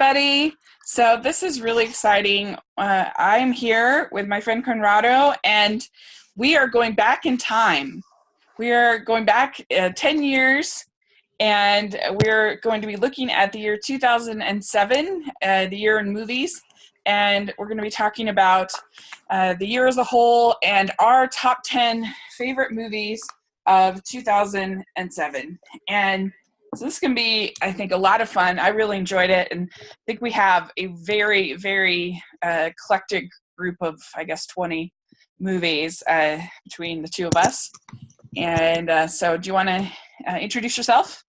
everybody. So this is really exciting. I'm here with my friend Conrado, and we are going back in time. We are going back 10 years, and we're going to be looking at the year 2007, the year in movies, and we're going to be talking about the year as a whole and our top 10 favorite movies of 2007. And so this can be, I think, a lot of fun. I really enjoyed it, and I think we have a very, very eclectic group of, I guess, 20 movies between the two of us. And so do you want to introduce yourself?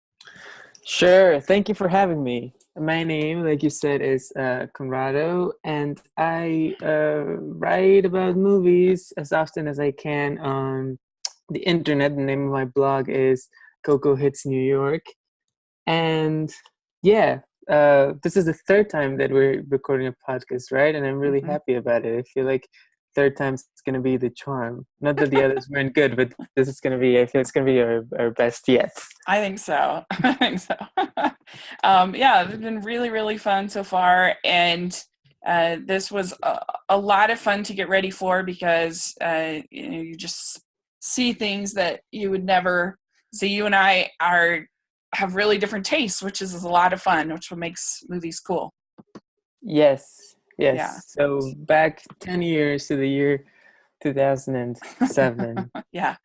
Sure. Thank you for having me. My name, like you said, is Conrado, and I write about movies as often as I can on the internet. The name of my blog is Coco Hits New York. And yeah, this is the third time that we're recording a podcast, right? And I'm really happy about it. I feel like third time's going to be the charm. Not that the others weren't good, but this is going to be, I feel it's going to be our best yet. I think so. Yeah, it's been really, really fun so far. And this was a lot of fun to get ready for because you just see things that you would never see. You and I have really different tastes, which is a lot of fun, which what makes movies cool. Yes. Yeah. So back 10 years to the year 2007. Yeah.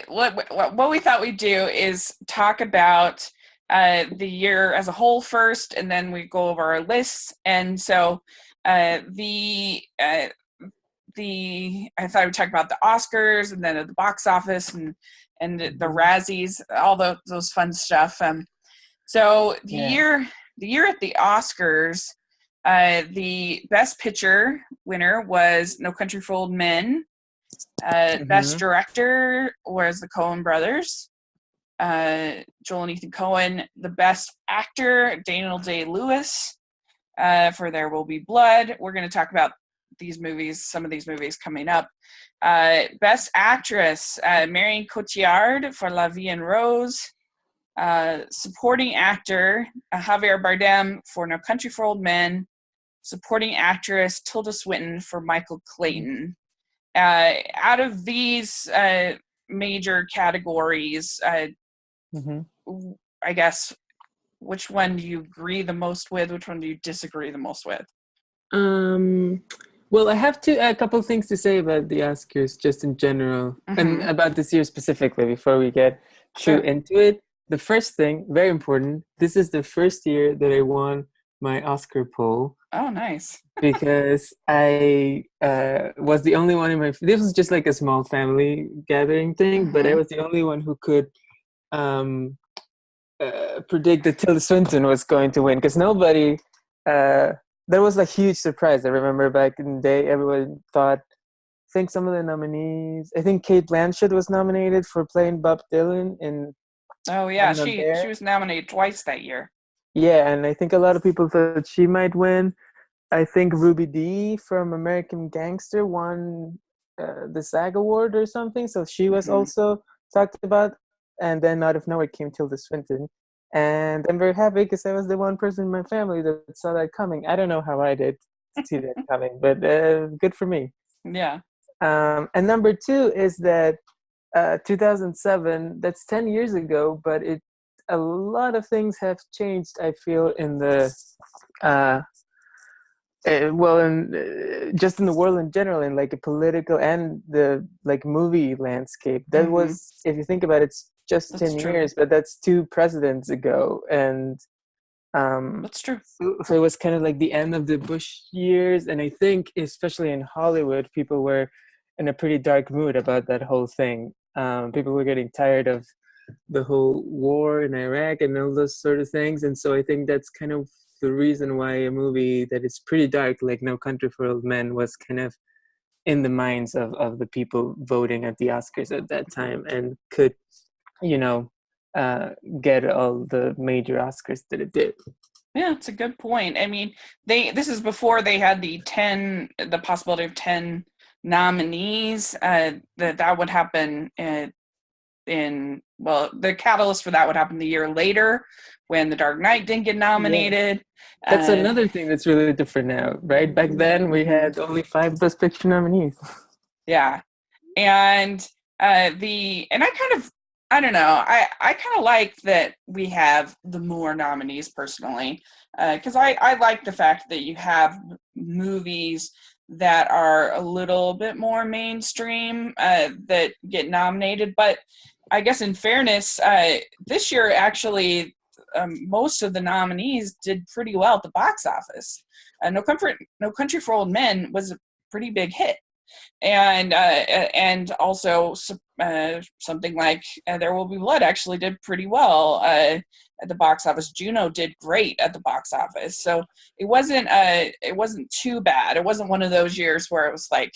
What we thought we'd do is talk about the year as a whole first, and then we go over our lists. And so I thought I would talk about the Oscars, and then the box office, and the Razzies, all those fun stuff. So the year at the Oscars, the Best Picture winner was No Country for Old Men. Best Director was the Coen brothers, Joel and Ethan Coen. The Best Actor, Daniel Day-Lewis, for There Will Be Blood. We're going to talk about some of these movies coming up. Best Actress, Marion Cotillard for La Vie en Rose. Supporting Actor, Javier Bardem for No Country for Old Men. Supporting Actress, Tilda Swinton for Michael Clayton. Out of these major categories, I guess, which one do you agree the most with? Which one do you disagree the most with? Well, I have a couple of things to say about the Oscars, just in general, and about this year specifically, before we get too into it. The first thing, very important, this is the first year that I won my Oscar poll. Oh, nice. Because I was the only one this was just like a small family gathering thing, but I was the only one who could predict that Tilda Swinton was going to win, because nobody, that was a huge surprise. I remember back in the day, everyone thought, I think some of the nominees, I think Cate Blanchett was nominated for playing Bob Dylan in Oh yeah, she was nominated twice that year. Yeah, and I think a lot of people thought she might win. I think Ruby Dee from American Gangster won the SAG Award or something, so she was also talked about. And then out of nowhere came Tilda Swinton. And I'm very happy because I was the one person in my family that saw that coming. I don't know how I did see that coming, but good for me. Yeah. And number two is that 2007, that's 10 years ago, but a lot of things have changed, I feel, in the just in the world in general, in like a political and the like movie landscape. That was, if you think about it, it's just that's 10 years, but that's 2 presidents ago. And that's true. So it was kind of like the end of the Bush years, and I think especially in Hollywood, people were in a pretty dark mood about that whole thing. People were getting tired of the whole war in Iraq and all those sort of things. And so I think that's kind of the reason why a movie that is pretty dark, like No Country for Old Men, was kind of in the minds of the people voting at the Oscars at that time, and could, get all the major Oscars that it did. Yeah, it's a good point. I mean, this is before they had the possibility of 10 nominees. That would happen the catalyst for that would happen the year later when The Dark Knight didn't get Yeah. nominated. That's another thing that's really different now, right? Back then, we had only 5 Best Picture nominees. Yeah. And I don't know, I kind of like that we have the more nominees personally, because I like the fact that you have movies that are a little bit more mainstream that get nominated. But I guess in fairness, this year actually most of the nominees did pretty well at the box office. No Country for Old Men was a pretty big hit, and also something like There Will Be Blood actually did pretty well at the box office. Juno did great at the box office, so it wasn't too bad. It wasn't one of those years where it was like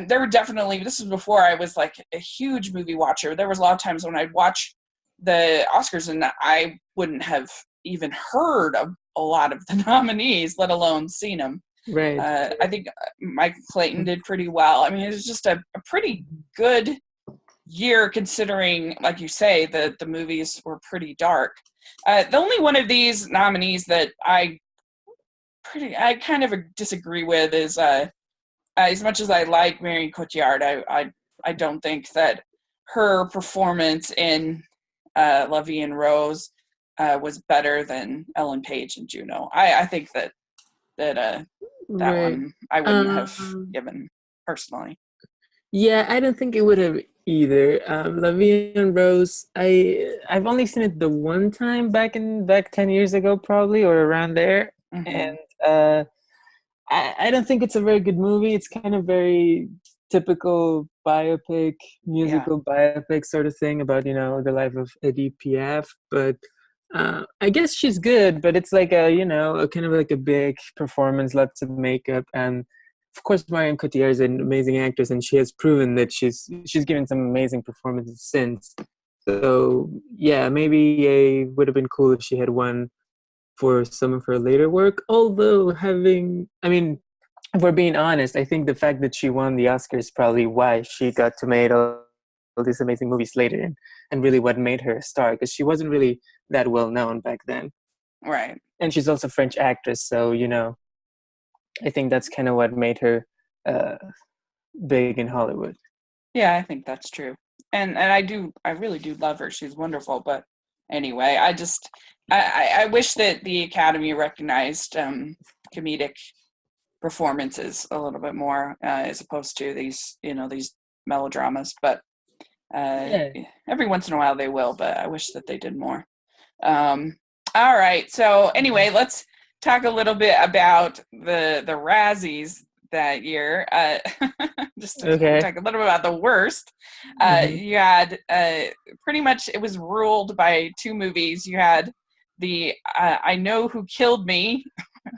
there were definitely, this was before I was like a huge movie watcher. There was a lot of times when I'd watch the Oscars and I wouldn't have even heard of a lot of the nominees, let alone seen them. Right. I think Michael Clayton did pretty well. I mean, it was just a pretty good year considering, like you say, the movies were pretty dark. The only one of these nominees that I kind of disagree with is as much as I like Marion Cotillard, I don't think that her performance in La Vie en Rose was better than Ellen Page and Juno. I think that right. one I wouldn't have given personally. Yeah, I don't think it would have either. La Vie en Rose, I've only seen it the one time back 10 years ago, probably, or around there. Mm-hmm. And I don't think it's a very good movie. It's kind of very typical biopic, musical biopic sort of thing about, the life of Edith Piaf. But I guess she's good, but it's like a kind of like a big performance, lots of makeup. And of course, Marion Cotillard is an amazing actress, and she has proven that she's given some amazing performances since. So yeah, maybe it would have been cool if she had won for some of her later work. Although if we're being honest, I think the fact that she won the Oscar is probably why she got to make all these amazing movies later, and really what made her a star, because she wasn't really that well known back then. Right. And she's also a French actress, so I think that's kind of what made her big in Hollywood. Yeah, I think that's true. And I really do love her. She's wonderful. But anyway, I wish that the Academy recognized comedic performances a little bit more as opposed to these melodramas. But every once in a while they will. But I wish that they did more. All right. So anyway, let's talk a little bit about the Razzies that year. Just to talk a little bit about the worst. You had pretty much, it was ruled by 2 movies. You had the I Know Who Killed Me,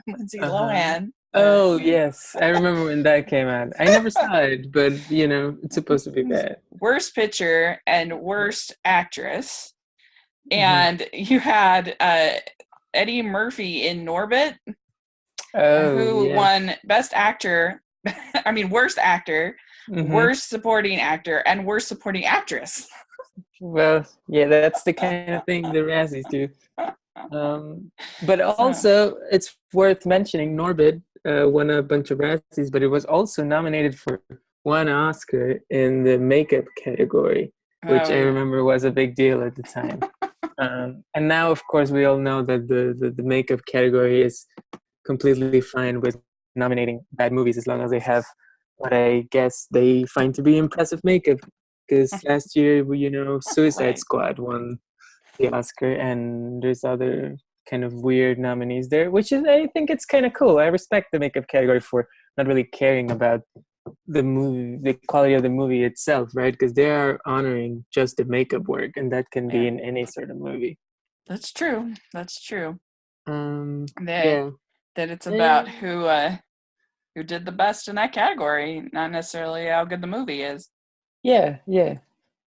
Lindsay Lohan. Oh yes, I remember when that came out. I never saw it, but it's supposed to be bad. Worst Picture and Worst Actress. And you had Eddie Murphy in Norbit, who won Best Actor, Worst Actor, Worst Supporting Actor, and Worst Supporting Actress. Well, yeah, that's the kind of thing the Razzies do. But also, it's worth mentioning, Norbit won a bunch of Razzies, but it was also nominated for 1 Oscar in the makeup category, which I remember was a big deal at the time. And now, of course, we all know that the makeup category is completely fine with nominating bad movies as long as they have what I guess they find to be impressive makeup. Because last year, Suicide Squad won the Oscar, and there's other kind of weird nominees there, which is, I think it's kind of cool. I respect the makeup category for not really caring about the movie, the quality of the movie itself, right? Because they are honoring just the makeup work, and that can be in any sort of movie. That's true. That it's about who did the best in that category, not necessarily how good the movie is. Yeah.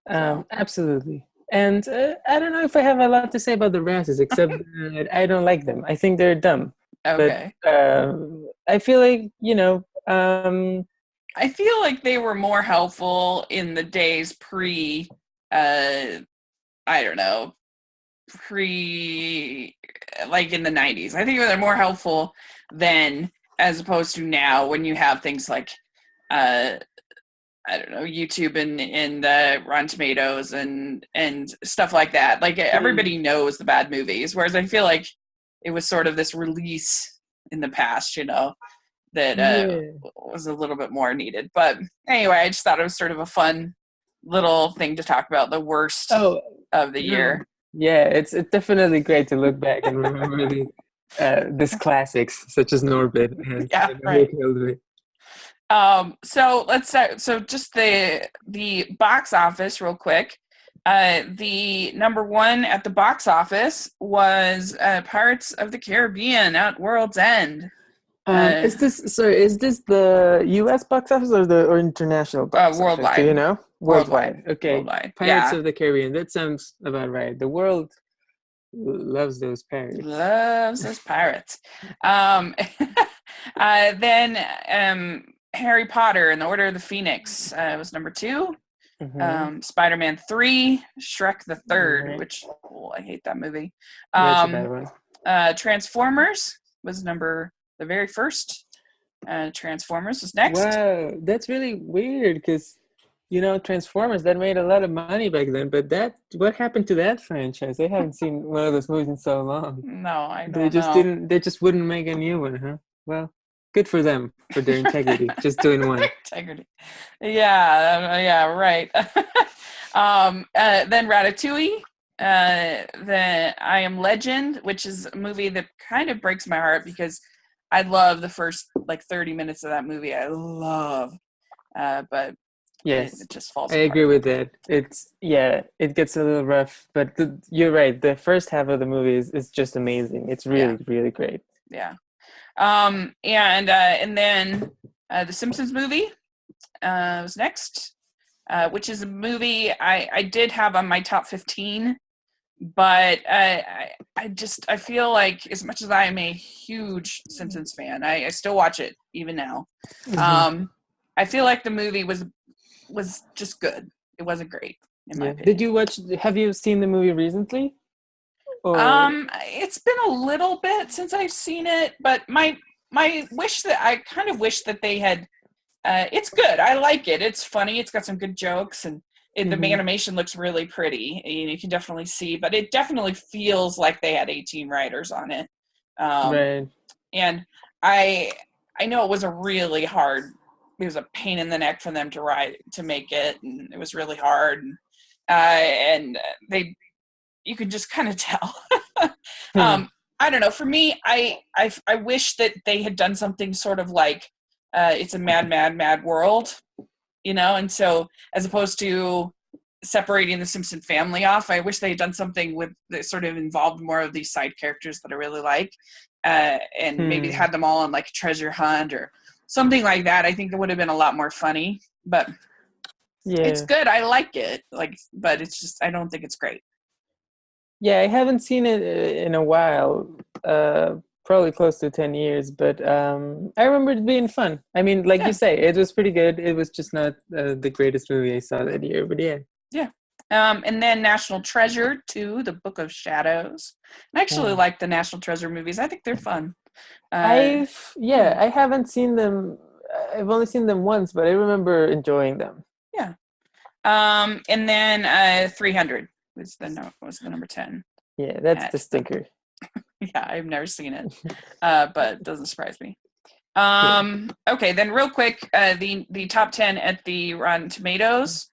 Absolutely. And I don't know if I have a lot to say about the Razzies, except that I don't like them. I think they're dumb. Okay. But I feel like, I feel like they were more helpful in the days pre, I don't know, like in the 90s. I think they're more helpful then as opposed to now when you have things like I don't know, YouTube and Rotten Tomatoes and stuff like that. Like everybody knows the bad movies, whereas I feel like it was sort of this release in the past, that was a little bit more needed. But anyway, I just thought it was sort of a fun little thing to talk about, the worst of the year. Yeah, it's definitely great to look back and remember these classics such as Norbit and right. Who So let's start. So just the box office real quick. The number one at the box office was Pirates of the Caribbean at World's End. Is this the U.S. box office or international box worldwide. office? Do you know? Worldwide. Okay. Worldwide. Pirates of the Caribbean. That sounds about right. The world loves those pirates. Then Harry Potter and the Order of the Phoenix was number 2. Mm-hmm. Spider-Man 3, Shrek the Third, which I hate that movie. That's a bad one. Transformers was the very first. Transformers was next. Wow, that's really weird because Transformers, that made a lot of money back then, but what happened to that franchise? I haven't seen one of those movies in so long. No, I don't know. They just wouldn't make a new one, huh? Well, good for them for their integrity, just doing one. Integrity. Yeah, right. Then Ratatouille, then I Am Legend, which is a movie that kind of breaks my heart because I love the first 30 minutes of that movie. I love, but yes, it just falls I apart. agree with that. It gets a little rough, but you're right. The first half of the movie is just amazing. It's really, really great. Yeah. And then the Simpsons movie was next, which is a movie I did have on my top 15, but I feel like as much as I am a huge Simpsons fan, I still watch it even now. Mm-hmm. I feel like the movie was just good. It wasn't great in my opinion. Have you seen the movie recently? Or? It's been a little bit since I've seen it, but I kind of wish that they had. It's good. I like it. It's funny. It's got some good jokes, and the animation looks really pretty. You can definitely see, but it definitely feels like they had 18 writers on it. Right. And I know it was it was a pain in the neck for them to make it, and it was really hard. And you could just kind of tell. I don't know. For me, I wish that they had done something sort of like It's a Mad, Mad, Mad World, and so as opposed to separating the Simpson family off, I wish they had done something that sort of involved more of these side characters that I really like, and maybe had them all on like a treasure hunt or something like that. I think it would have been a lot more funny, but it's good. I like it, but it's just, I don't think it's great. Yeah, I haven't seen it in a while, probably close to 10 years, but I remember it being fun. I mean, like you say, it was pretty good. It was just not the greatest movie I saw that year, but yeah. Yeah. And then National Treasure 2, The Book of Shadows. I actually like the National Treasure movies. I think they're fun. I haven't seen them. I've only seen them once, but I remember enjoying them. Yeah. And then 300 was the number 10. Yeah, that's the stinker. Yeah, I've never seen it, but it doesn't surprise me. Okay, then real quick, the top 10 at the Rotten Tomatoes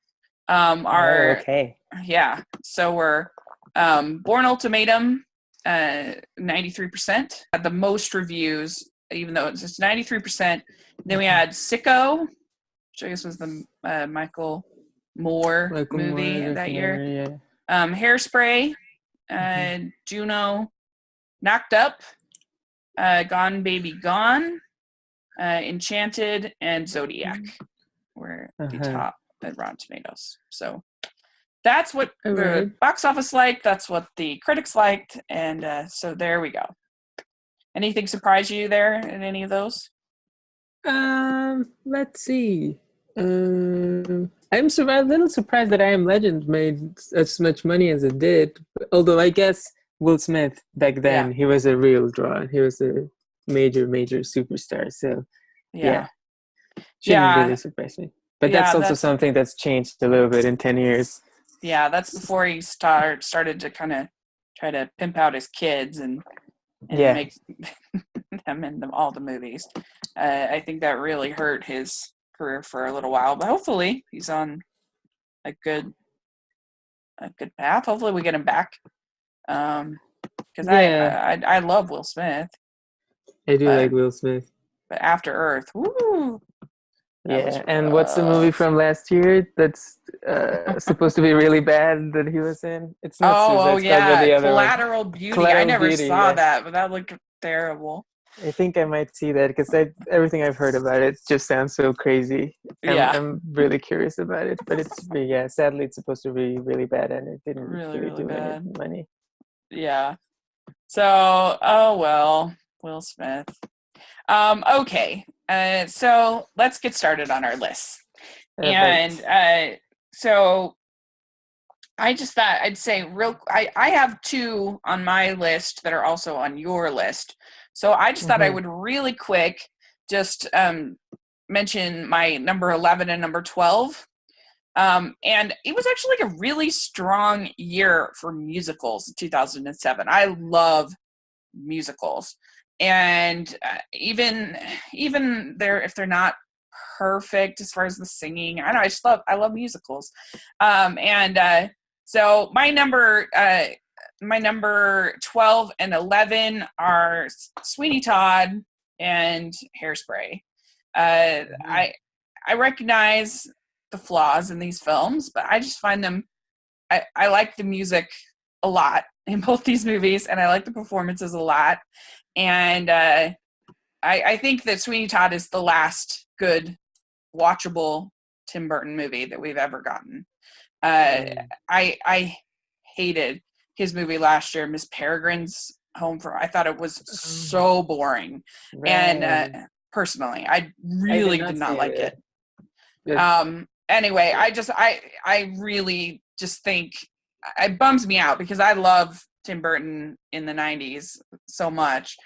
are okay. Yeah, so we're Born Ultimatum, 93%, had the most reviews, even though it's just 93%. Then we had Sicko, which I guess was the Michael Moore movie that year. Yeah. Hairspray, Juno, Knocked Up, Gone Baby Gone, Enchanted, and Zodiac were the top at Rotten Tomatoes. So that's what the box office liked. That's what the critics liked. And so there we go. Anything surprise you there in any of those? Let's see. I'm a little surprised that I Am Legend made as much money as it did. Although I guess Will Smith back Yeah, then, he was a real draw. He was a major superstar. So yeah, yeah, shouldn't really yeah, surprise me. But yeah. that's also something that's changed a little bit in 10 years. That's before he started to kind of try to pimp out his kids and Yeah. make them in all the movies. I think that really hurt his career for a little while, but hopefully he's on a good path. Hopefully we get him back. Because Yeah, I love Will Smith, I do but like Will Smith. After Earth, woo, that was Yeah, and what's the movie rough. from last year that's supposed to be really bad that he was in? It's not Oh Suicide Squad, but yeah, the other one. Collateral Beauty. I Collateral never Beauty, saw yeah. that, but that looked terrible. I think I might see that because everything I've heard about it just sounds so crazy. Yeah, I'm really curious about it, but yeah, sadly it's supposed to be really bad and it didn't really, really really do any bad. money. Yeah. So, oh well, Will Smith. Okay. So let's get started on our list. All right. And so I just thought I'd say I have two on my list that are also on your list. So I just thought I Mm-hmm. would really quick just mention my number 11 and number 12. And it was actually like a really strong year for musicals in 2007. I love musicals. And even they're if they're not perfect as far as the singing, I don't know, I love musicals. And so my number 12 and 11 are Sweeney Todd and Hairspray. Mm-hmm. I recognize the flaws in these films, but I just find them I like the music a lot in both these movies, and I like the performances a lot. And I think that Sweeney Todd is the last good watchable Tim Burton movie that we've ever gotten. Uh, Mm. I hated his movie last year, Miss Peregrine's Home for. I thought it was Oh, so boring, and right. personally, I I did really did not not see like it. that. But Anyway, I really just think it bums me out because I love Tim Burton in the 90s so much,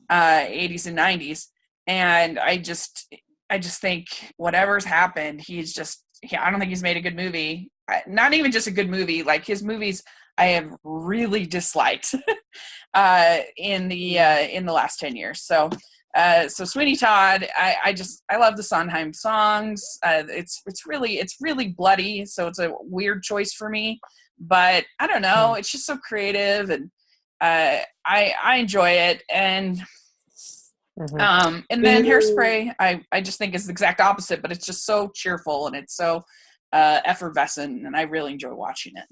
80s and 90s, and I just think whatever's happened, I don't think he's made a good movie. Not even just a good movie, like his movies I have really disliked in the last 10 years. So Sweeney Todd, I love the Sondheim songs. It's really bloody, so it's a weird choice for me. But I don't know, hmm. it's just so creative, and I enjoy it. Hmm. And Do then you Hairspray, I just think is the exact opposite, but it's just so cheerful and it's so effervescent, and I really enjoy watching it.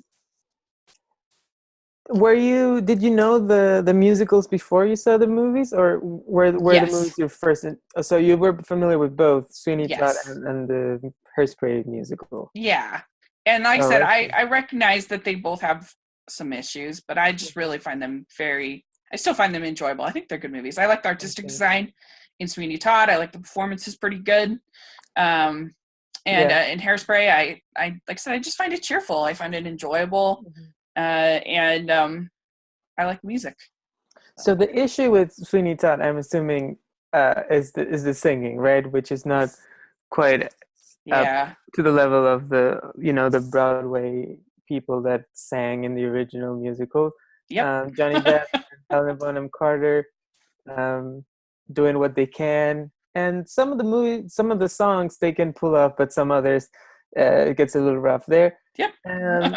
did you know the musicals before you saw the movies, or were the Yes, movies your first? So you were familiar with both Sweeney Todd yes. and the Hairspray musical. Yeah. And like I Oh, said, okay. I recognize that they both have some issues, but I just really find them I still find them enjoyable. I think they're good movies. I like the artistic Okay. design in Sweeney Todd. I like the performance is pretty good. Um, and Yeah. in Hairspray, I like I said, I just find it cheerful. I find it enjoyable. Mhm. And I like music. So, So the issue with Sweeney Todd, I'm assuming, is the singing, right? Which is not quite up yeah. to the level of the Broadway people that sang in the original musical. Yep. Johnny Depp and Helena Bonham Carter um, doing what they can, and some of the songs they can pull off, but some others it gets a little rough there. Yep. Um,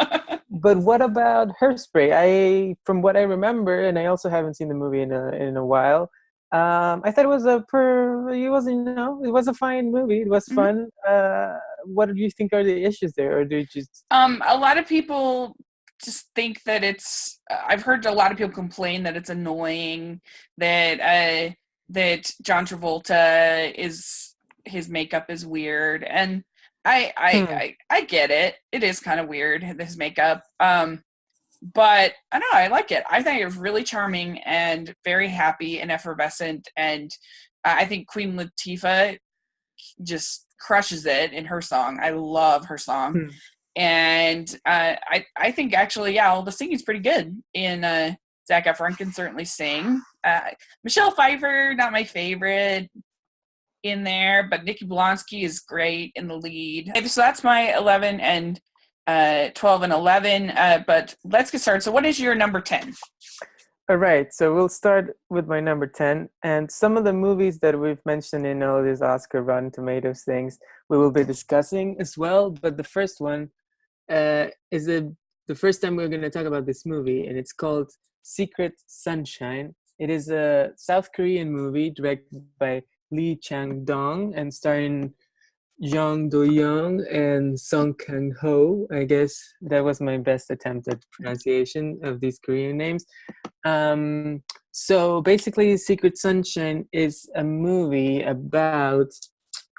but what about Hairspray? From what I remember, and I also haven't seen the movie in a while. I thought it was a fine movie. It was Mhm. fun. What do you think are the issues there, or do you just? A lot of people just think that I've heard a lot of people complain that it's annoying that John Travolta his makeup is weird, and Hmm. I get it. It is kind of weird, his makeup. But I don't know, I like it. I think it was really charming and very happy and effervescent, and I think Queen Latifah just crushes it in her song. I love her song. Hmm. And I think actually, yeah, all the singing's pretty good. In Zac Efron can certainly sing. Michelle Pfeiffer, not my favorite in there, but Nikki Blonsky is great in the lead. Okay, so that's my 11 and 12 and 11. But let's get started. So what is your number 10? All right, so we'll start with my number 10. And some of the movies that we've mentioned in all these Oscar Rotten Tomatoes things, we will be discussing as well. But the first one is the first time we're going to talk about this movie, and it's called Secret Sunshine. It is a South Korean movie directed by Lee Chang-dong and starring Jung Do-young and Song Kang-ho. I guess that was my best attempt at pronunciation of these Korean names. So basically, Secret Sunshine is a movie about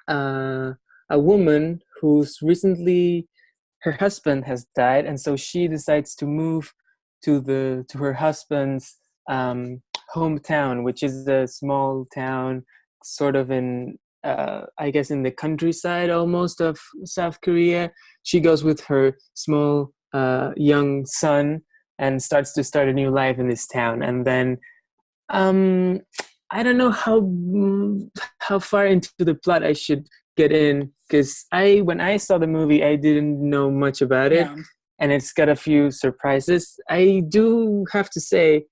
a woman who's recently, her husband has died, and so she decides to move to her husband's hometown, which is a small town sort of in I guess in the countryside almost of South Korea. She goes with her small young son and starts to a new life in this town. And then I don't know how far into the plot I should get in, because when I saw the movie, I didn't know much about it, and it's got a few surprises. I do have to say,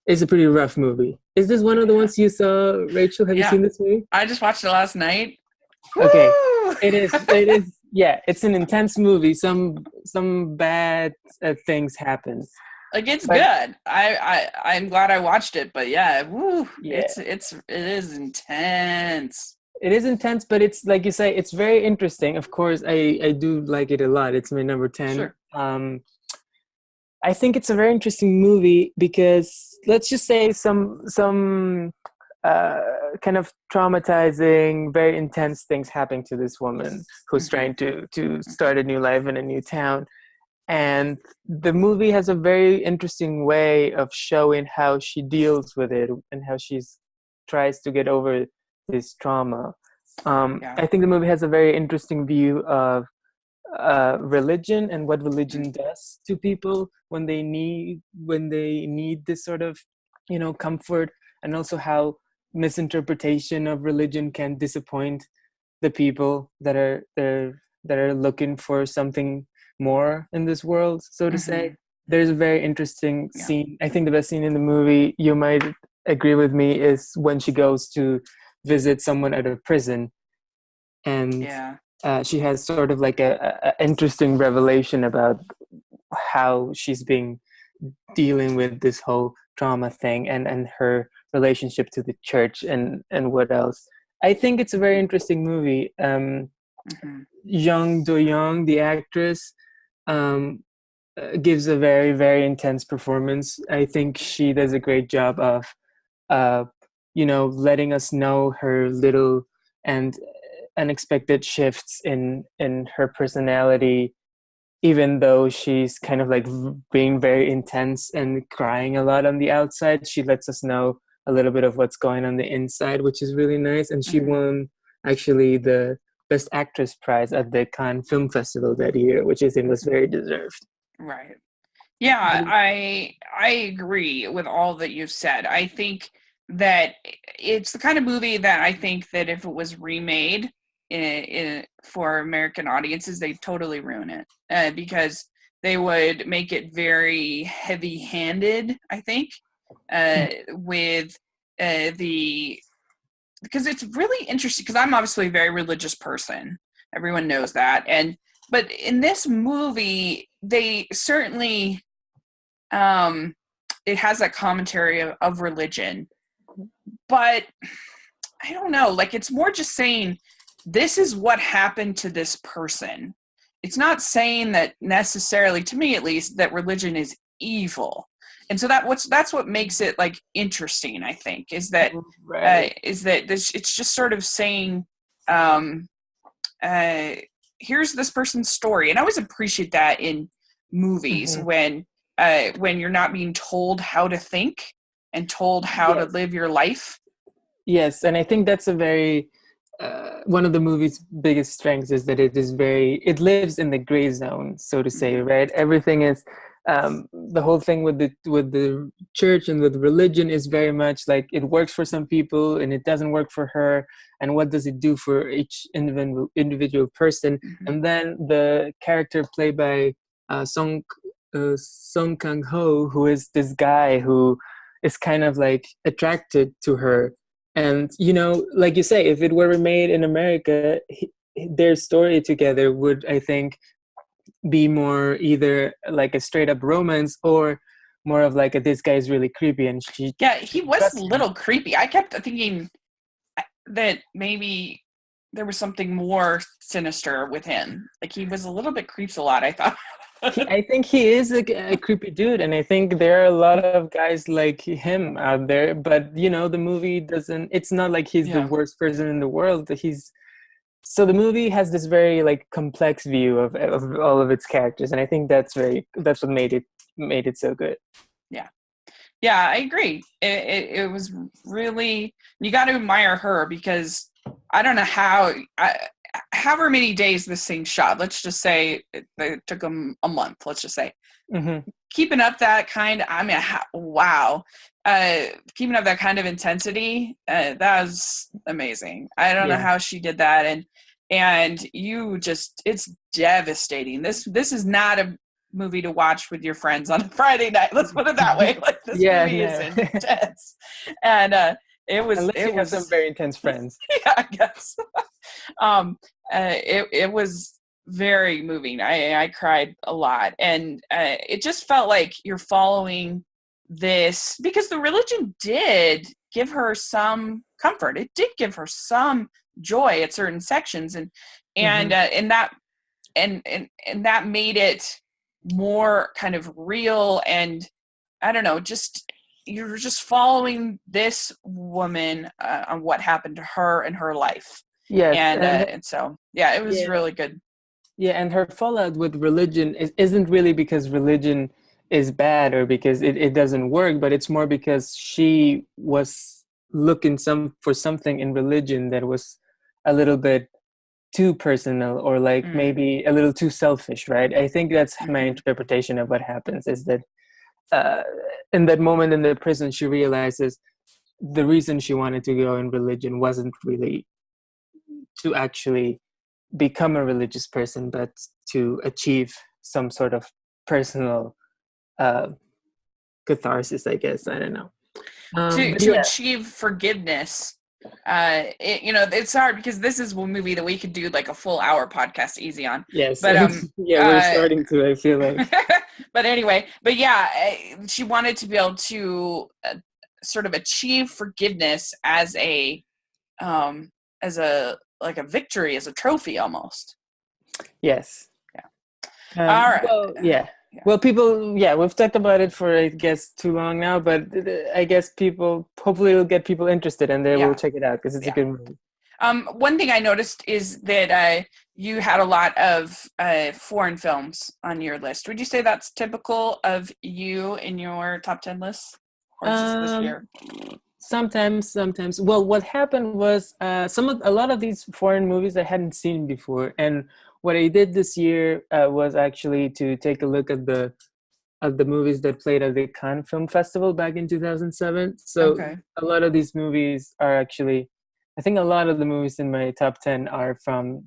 it's a pretty rough movie. Is this one of the ones you saw, Rachel? Have you seen this movie? I just watched it last night. Okay. Woo! It is. Yeah, it's an intense movie. Some bad things happen. Like, it's good. I'm glad I watched it, but yeah, it is intense. It is intense, but it's like you say, it's very interesting. Of course, I do like it a lot. It's my number 10. Sure. I think it's a very interesting movie because, let's just say, some kind of traumatizing, very intense things happen to this woman who's trying to start a new life in a new town. And the movie has a very interesting way of showing how she deals with it and how she tries to get over this trauma. I think the movie has a very interesting view of religion and what religion does to people when they need this sort of comfort, and also how misinterpretation of religion can disappoint the people that are looking for something more in this world, so to say. There's a very interesting scene. I think the best scene in the movie, you might agree with me, is when she goes to visit someone at a prison, and she has sort of like a interesting revelation about how she's been dealing with this whole trauma thing and her relationship to the church and what else. I think it's a very interesting movie. Jung Do-young, the actress, gives a very, very intense performance. I think she does a great job of letting us know her little and unexpected shifts in her personality, even though she's kind of like being very intense and crying a lot on the outside. She lets us know a little bit of what's going on the inside, which is really nice. And she won actually the Best Actress prize at the Cannes Film Festival that year, which I think was very deserved. Right. Yeah, I agree with all that you've said. I think that it's the kind of movie that I think that if it was remade for American audiences, they'd totally ruin it because they would make it very heavy-handed, I think, with because it's really interesting, because I'm obviously a very religious person. Everyone knows that. But in this movie, they certainly, it has that commentary of religion. But I don't know, like, it's more just saying, this is what happened to this person. It's not saying that necessarily, to me at least, that religion is evil. And so that's what makes it like interesting, I think, is that it's just sort of saying, here's this person's story. And I always appreciate that in movies when you're not being told how to think and told how to live your life. Yes, and I think that's a very one of the movie's biggest strengths is that it lives in the gray zone, so to say, right? Everything is the whole thing with the church and with religion is very much like it works for some people and it doesn't work for her, and what does it do for each individual person? Mm-hmm. And then the character played by Song Kang Ho, who is this guy who is kind of like attracted to her. And, like you say, if it were made in America, their story together would, I think, be more either like a straight up romance or more of like this guy is really creepy and she. Yeah, he was a little creepy. I kept thinking that maybe there was something more sinister with him. Like he was a little bit creeps a lot, I thought. I think he is a creepy dude, and I think there are a lot of guys like him out there. But the movie doesn't. It's not like he's the worst person in the world. So the movie has this very like complex view of all of its characters, and I think that's what made it so good. Yeah, I agree. It was really, you got to admire her because I don't know however many days this thing shot. Let's just say it took them a month. Let's just say keeping up that kind. I mean, wow, keeping up that kind of intensity. That was amazing. I don't know how she did that, and it's devastating. This is not a movie to watch with your friends on a Friday night. Let's put it that way. Like this movie is intense, and it was. Unless you have some very intense friends. Yeah, I guess. It was very moving. I cried a lot, and it just felt like you're following this because the religion did give her some comfort. It did give her some joy at certain sections, and that made it more kind of real. And I don't know, just you're just following this woman on what happened to her in her life. Yes, and so it was really good. Yeah, and her fallout with religion isn't really because religion is bad or because it doesn't work, but it's more because she was looking for something in religion that was a little bit too personal or like maybe a little too selfish, right? I think that's my interpretation of what happens is that in that moment in the prison, she realizes the reason she wanted to go in religion wasn't really to actually become a religious person, but to achieve some sort of personal catharsis, I guess. I don't know. To achieve forgiveness. It's hard because this is one movie that we could do like a full hour podcast easy on. Yes, but we're starting to. I feel like. But anyway, she wanted to be able to sort of achieve forgiveness as a like a victory, as a trophy almost. Yes. Yeah. All right. Well, Well, people, we've talked about it for, I guess, too long now, but I guess hopefully it'll get people interested and they will check it out because it's a good movie. One thing I noticed is that you had a lot of foreign films on your list. Would you say that's typical of you in your top 10 lists? Or just this year? Sometimes. Well, what happened was a lot of these foreign movies I hadn't seen before, and what I did this year was actually to take a look at the movies that played at the Cannes Film Festival back in 2007. So a lot of these movies are actually, I think a lot of the movies in my top 10 are from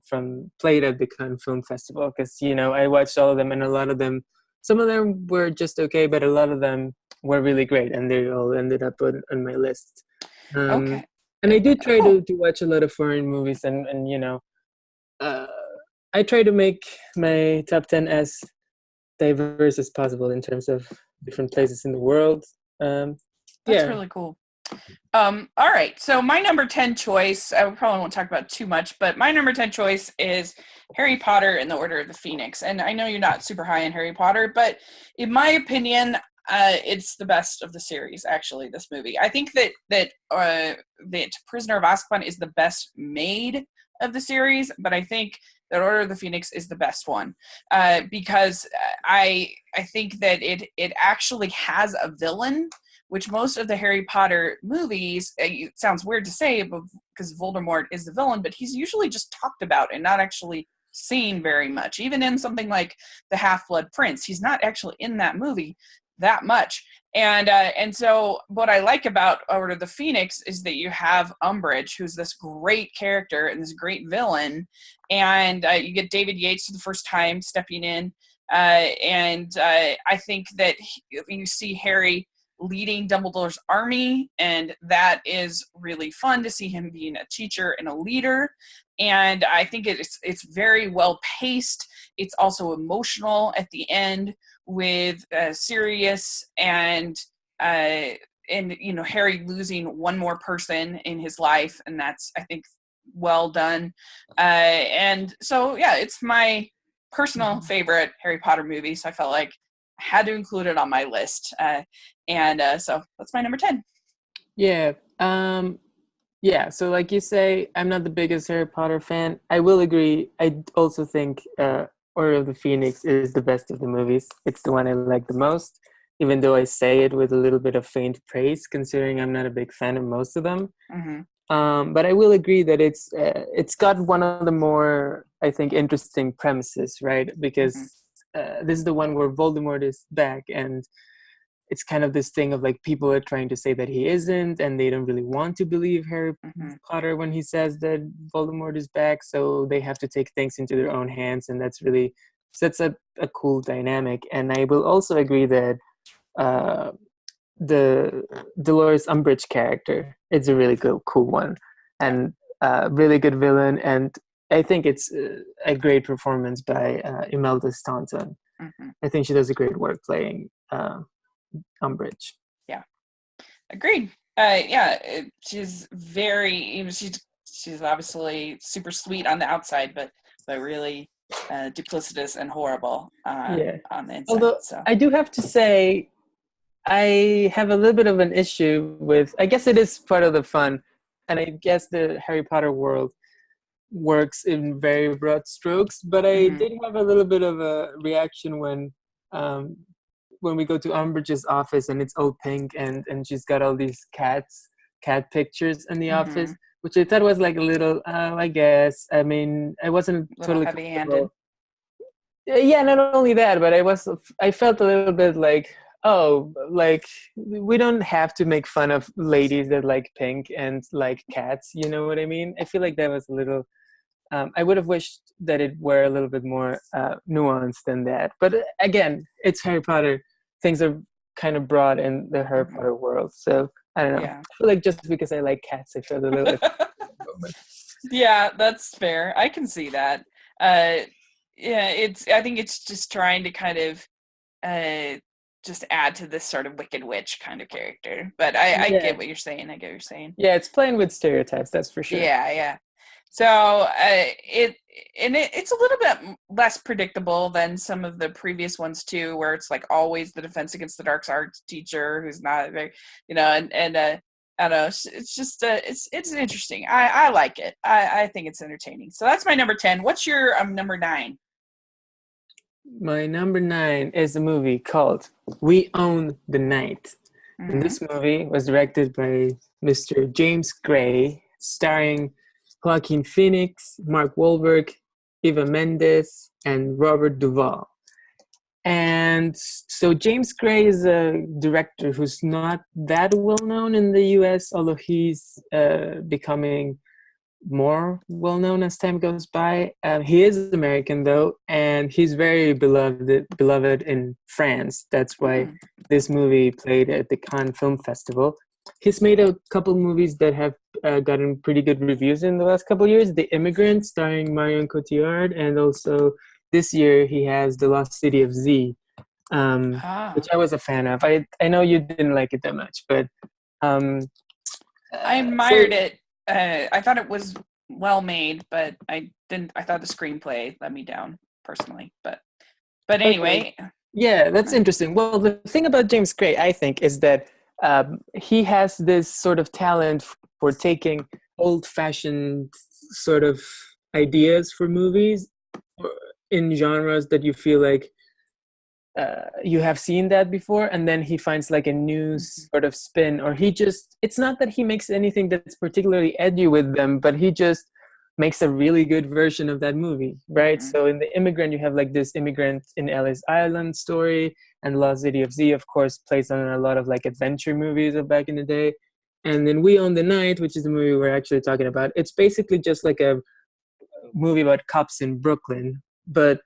played at the Cannes Film Festival because, I watched all of them and a lot of them, some of them were just okay, but a lot of them were really great and they all ended up on my list. And I do try to watch a lot of foreign movies and I try to make my top 10 as diverse as possible in terms of different places in the world. That's really cool. All right. So my number 10 choice, I probably won't talk about too much, but my number 10 choice is Harry Potter and the Order of the Phoenix. And I know you're not super high in Harry Potter, but in my opinion, it's the best of the series, actually, this movie. I think that Prisoner of Azkaban is the best made of the series, but I think that Order of the Phoenix is the best one because I think that it actually has a villain, which most of the Harry Potter movies, it sounds weird to say because Voldemort is the villain, but he's usually just talked about and not actually seen very much. Even in something like The Half-Blood Prince, he's not actually in that movie that much. And so what I like about Order of the Phoenix is that you have Umbridge, who's this great character and this great villain, and you get David Yates for the first time stepping in, and I think that you see Harry leading Dumbledore's army, and that is really fun to see him being a teacher and a leader. And I think it's very well paced. It's also emotional at the end with Sirius and Harry losing one more person in his life, and that's, I think, well done. And so yeah, it's my personal favorite Harry Potter movie, so I felt like I had to include it on my list. So that's my number 10. Yeah. Yeah, so like you say, I'm not the biggest Harry Potter fan. I will agree. I also think Order of the Phoenix is the best of the movies. It's the one I like the most, even though I say it with a little bit of faint praise, considering I'm not a big fan of most of them. But I will agree that it's got one of the more, I think, interesting premises, right? Because this is the one where Voldemort is back, and it's kind of this thing of like people are trying to say that he isn't, and they don't really want to believe Harry Potter when he says that Voldemort is back, so they have to take things into their own hands, and that's really sets up a cool dynamic. And I will also agree that the Dolores Umbridge character is a really cool one, and really good villain, and I think it's a great performance by Imelda Staunton. I think she does a great work playing Umbridge. Yeah, agreed. She's very, she's obviously super sweet on the outside, but really duplicitous and horrible on the inside. Although I do have to say, I have a little bit of an issue with, I guess it is part of the fun, and I guess the Harry Potter world works in very broad strokes, but I did have a little bit of a reaction when we go to Umbridge's office and it's all pink, and she's got all these cat pictures in the office, which I thought was like a little, I guess. I mean, I wasn't totally heavy-handed. Yeah, not only that, but I felt a little bit like, oh, like we don't have to make fun of ladies that like pink and like cats. You know what I mean? I feel like that was a little. I would have wished that it were a little bit more nuanced than that. But again, it's Harry Potter. Things are kind of broad in the Harry Potter world. So I don't know. Yeah. I feel like just because I like cats, I feel a little Yeah, that's fair. I can see that. I think it's just trying to kind of just add to this sort of Wicked Witch kind of character. But I get what you're saying. I get what you're saying. Yeah, it's playing with stereotypes, that's for sure. Yeah. So it's a little bit less predictable than some of the previous ones too, where it's like always the Defense Against the Dark Arts teacher who's not very, and I don't know. It's just it's interesting. I like it. I think it's entertaining. So that's my number 10. What's your number 9? My number 9 is a movie called We Own the Night. And this movie was directed by Mr. James Gray, starring Joaquin Phoenix, Mark Wahlberg, Eva Mendes, and Robert Duvall. And so James Gray is a director who's not that well known in the US, although he's becoming more well known as time goes by. He is American though, and he's very beloved in France. That's why this movie played at the Cannes Film Festival. He's made a couple movies that have gotten pretty good reviews in the last couple of years. The Immigrant, starring Marion Cotillard, and also this year he has The Lost City of Z, which I was a fan of. I know you didn't like it that much, but I admired it. I thought it was well made, but I didn't. I thought the screenplay let me down personally. But anyway. Okay. Yeah, that's interesting. Well, the thing about James Gray, I think, is that he has this sort of talent for taking old-fashioned sort of ideas for movies in genres that you feel like you have seen that before, and then he finds like a new sort of spin, or it's not that he makes anything that's particularly edgy with them, but he just makes a really good version of that movie, right? Mm-hmm. So in The Immigrant, you have like this immigrant in Ellis Island story, and Lost City of Z, of course, plays on a lot of like adventure movies of back in the day. And then We Own the Night, which is the movie we're actually talking about, it's basically just like a movie about cops in Brooklyn, but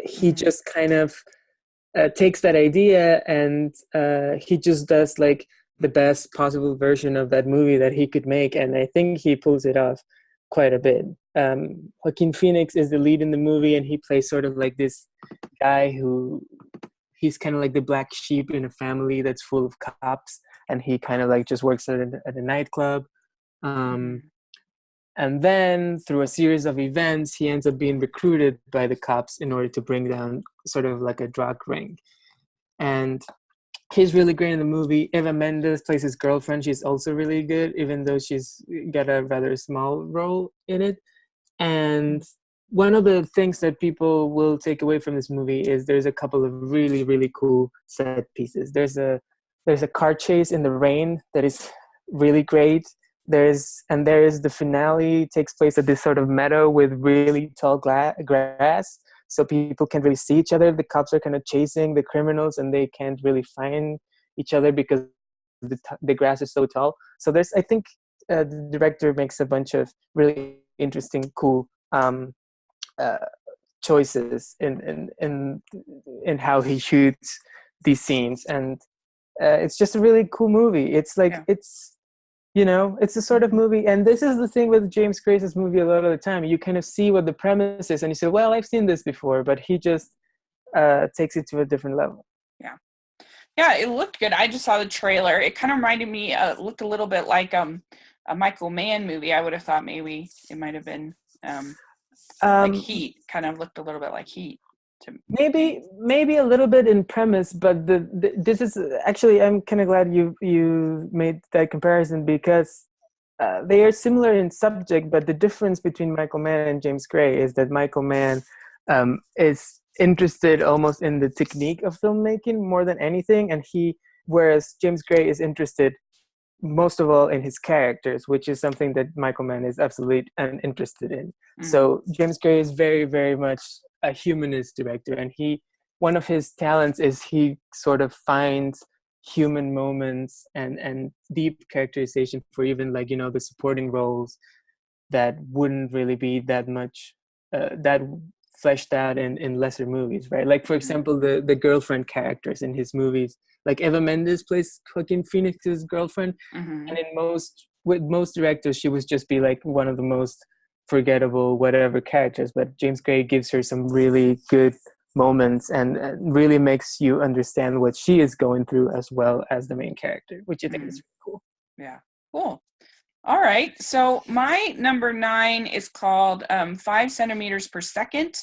he just kind of takes that idea, and he just does like the best possible version of that movie that he could make, and I think he pulls it off quite a bit. Joaquin Phoenix is the lead in the movie, and he plays sort of like this guy who he's kind of like the black sheep in a family that's full of cops, and he kind of like just works at a nightclub. And then through a series of events, he ends up being recruited by the cops in order to bring down sort of like a drug ring. And he's really great in the movie. Eva Mendes plays his girlfriend. She's also really good, even though she's got a rather small role in it. And one of the things that people will take away from this movie is there's a couple of really, really cool set pieces. There's a car chase in the rain that is really great. There's the finale takes place at this sort of meadow with really tall grass, so people can't really see each other. The cops are kind of chasing the criminals, and they can't really find each other because the grass is so tall. So I think the director makes a bunch of really interesting, cool choices in how he shoots these scenes, and it's just a really cool movie. It's like it's a sort of movie, and this is the thing with James Grace's movie a lot of the time. You kind of see what the premise is, and you say, well, I've seen this before, but he just takes it to a different level. Yeah, it looked good. I just saw the trailer. It kind of reminded me, looked a little bit like a Michael Mann movie. I would have thought maybe it might have been like Heat. Kind of looked a little bit like Heat. Maybe a little bit in premise, but this is actually, I'm kind of glad you made that comparison, because they are similar in subject, but the difference between Michael Mann and James Gray is that Michael Mann is interested almost in the technique of filmmaking more than anything, and whereas James Gray is interested most of all in his characters, which is something that Michael Mann is absolutely uninterested in. So James Gray is very, very much a humanist director, and one of his talents is he sort of finds human moments and deep characterization for even like the supporting roles that wouldn't really be that much that fleshed out in lesser movies, right? Like for example, the girlfriend characters in his movies, like Eva Mendes plays Joaquin Phoenix's girlfriend, and with most directors she would just be like one of the most forgettable whatever characters, but James Gray gives her some really good moments and really makes you understand what she is going through as well as the main character, which I think is really cool. Yeah, cool. All right, so my number 9 is called 5 centimeters per second.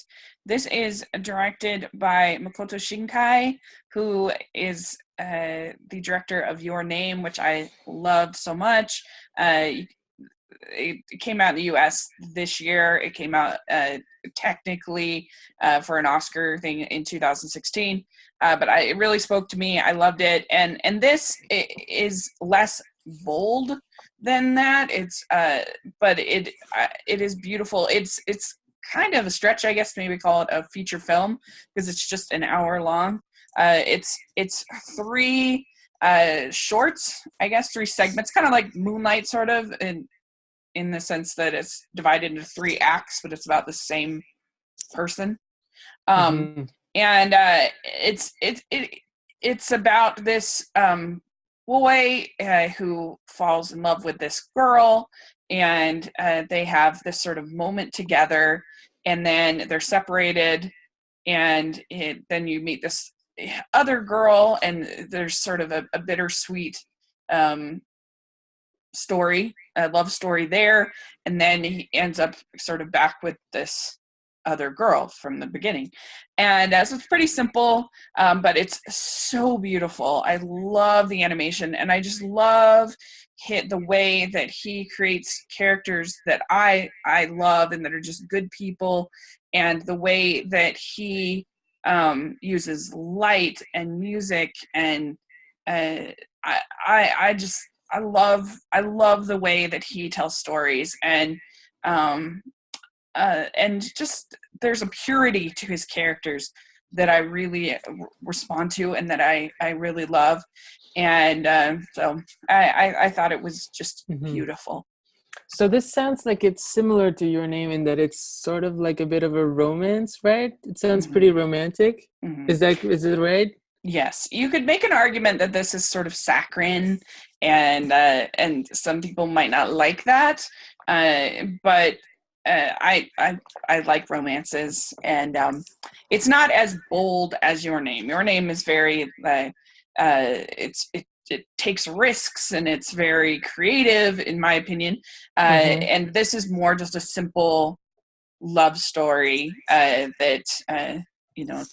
This is directed by Makoto Shinkai, who is the director of Your Name, which I loved so much. It came out in the US this year. It came out technically for an Oscar thing in 2016, but it really spoke to me. I loved it, and this is less bold than that. It's but it is beautiful. It's kind of a stretch, I guess, to maybe call it a feature film, because it's just an hour long. It's 3 shorts, I guess, 3 segments, kind of like Moonlight, sort of, in the sense that it's divided into 3 acts, but it's about the same person. And it's about this boy who falls in love with this girl, and they have this sort of moment together, and then they're separated, and then you meet this other girl, and there's sort of a bittersweet story, a love story there, and then he ends up sort of back with this other girl from the beginning. And so it's pretty simple, but it's so beautiful. I love the animation, and I just love the way that he creates characters that I love and that are just good people, and the way that he uses light and music, and I just I love the way that he tells stories, and just there's a purity to his characters that I really respond to and that I really love, and so I thought it was just beautiful. So this sounds like it's similar to Your Name in that it's sort of like a bit of a romance, right? It sounds pretty romantic. Is it right? Yes, you could make an argument that this is sort of saccharine, and some people might not like that, but I like romances, and it's not as bold as Your Name. Your Name is very it takes risks, and it's very creative, in my opinion. And this is more just a simple love story that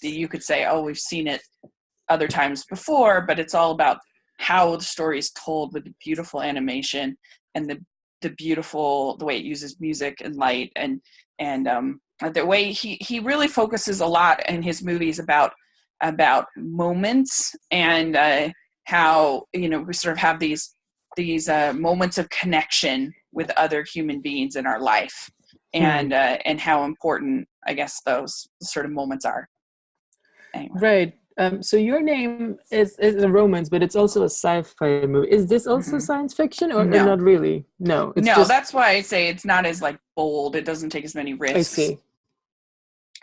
you could say, oh, we've seen it other times before, but it's all about how the story is told with the beautiful animation and the way it uses music and light, and the way he really focuses a lot in his movies about moments, and how we sort of have these moments of connection with other human beings in our life, and how important, I guess, those sort of moments are. Anyway. Right. So Your Name is a romance, but it's also a sci-fi movie. Is this also science fiction, or not really? No, it's just, that's why I say it's not as like bold. It doesn't take as many risks. I see.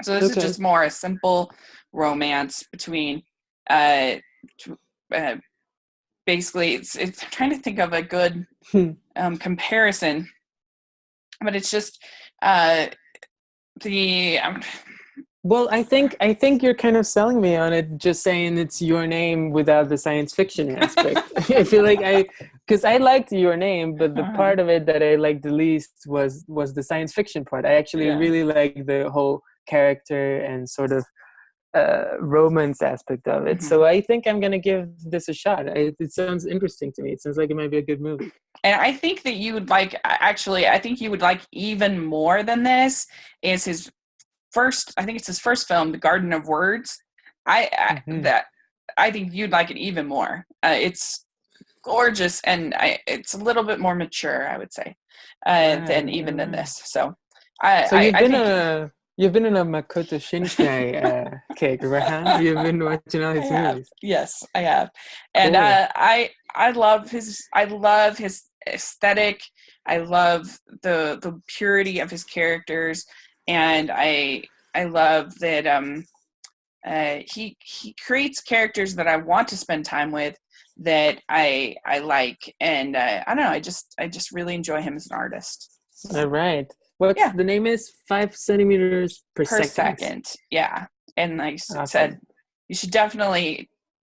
So this is just more a simple romance between basically it's I'm trying to think of a good comparison, but it's just well, I think you're kind of selling me on it, just saying it's Your Name without the science fiction aspect. I feel like because I liked Your Name, but the part of it that I liked the least was the science fiction part. I actually really like the whole character and sort of romance aspect of it. So I think I'm gonna give this a shot. It sounds interesting to me. It sounds like it might be a good movie. And I think that you would like, actually, I think you would like even more than this is his first, I think it's his first film, The Garden of Words. I think you'd like it even more. It's gorgeous, and it's a little bit more mature, I would say, than this. So you've been in a Makoto Shinkai kick, right? You've been watching all his movies. Yes, I have, and cool. I love his aesthetic. I love the purity of his characters. And I love that he creates characters that I want to spend time with, that I like, and I don't know. I just really enjoy him as an artist. All right. The name is 5 centimeters per second. Yeah, and like I said, you should definitely.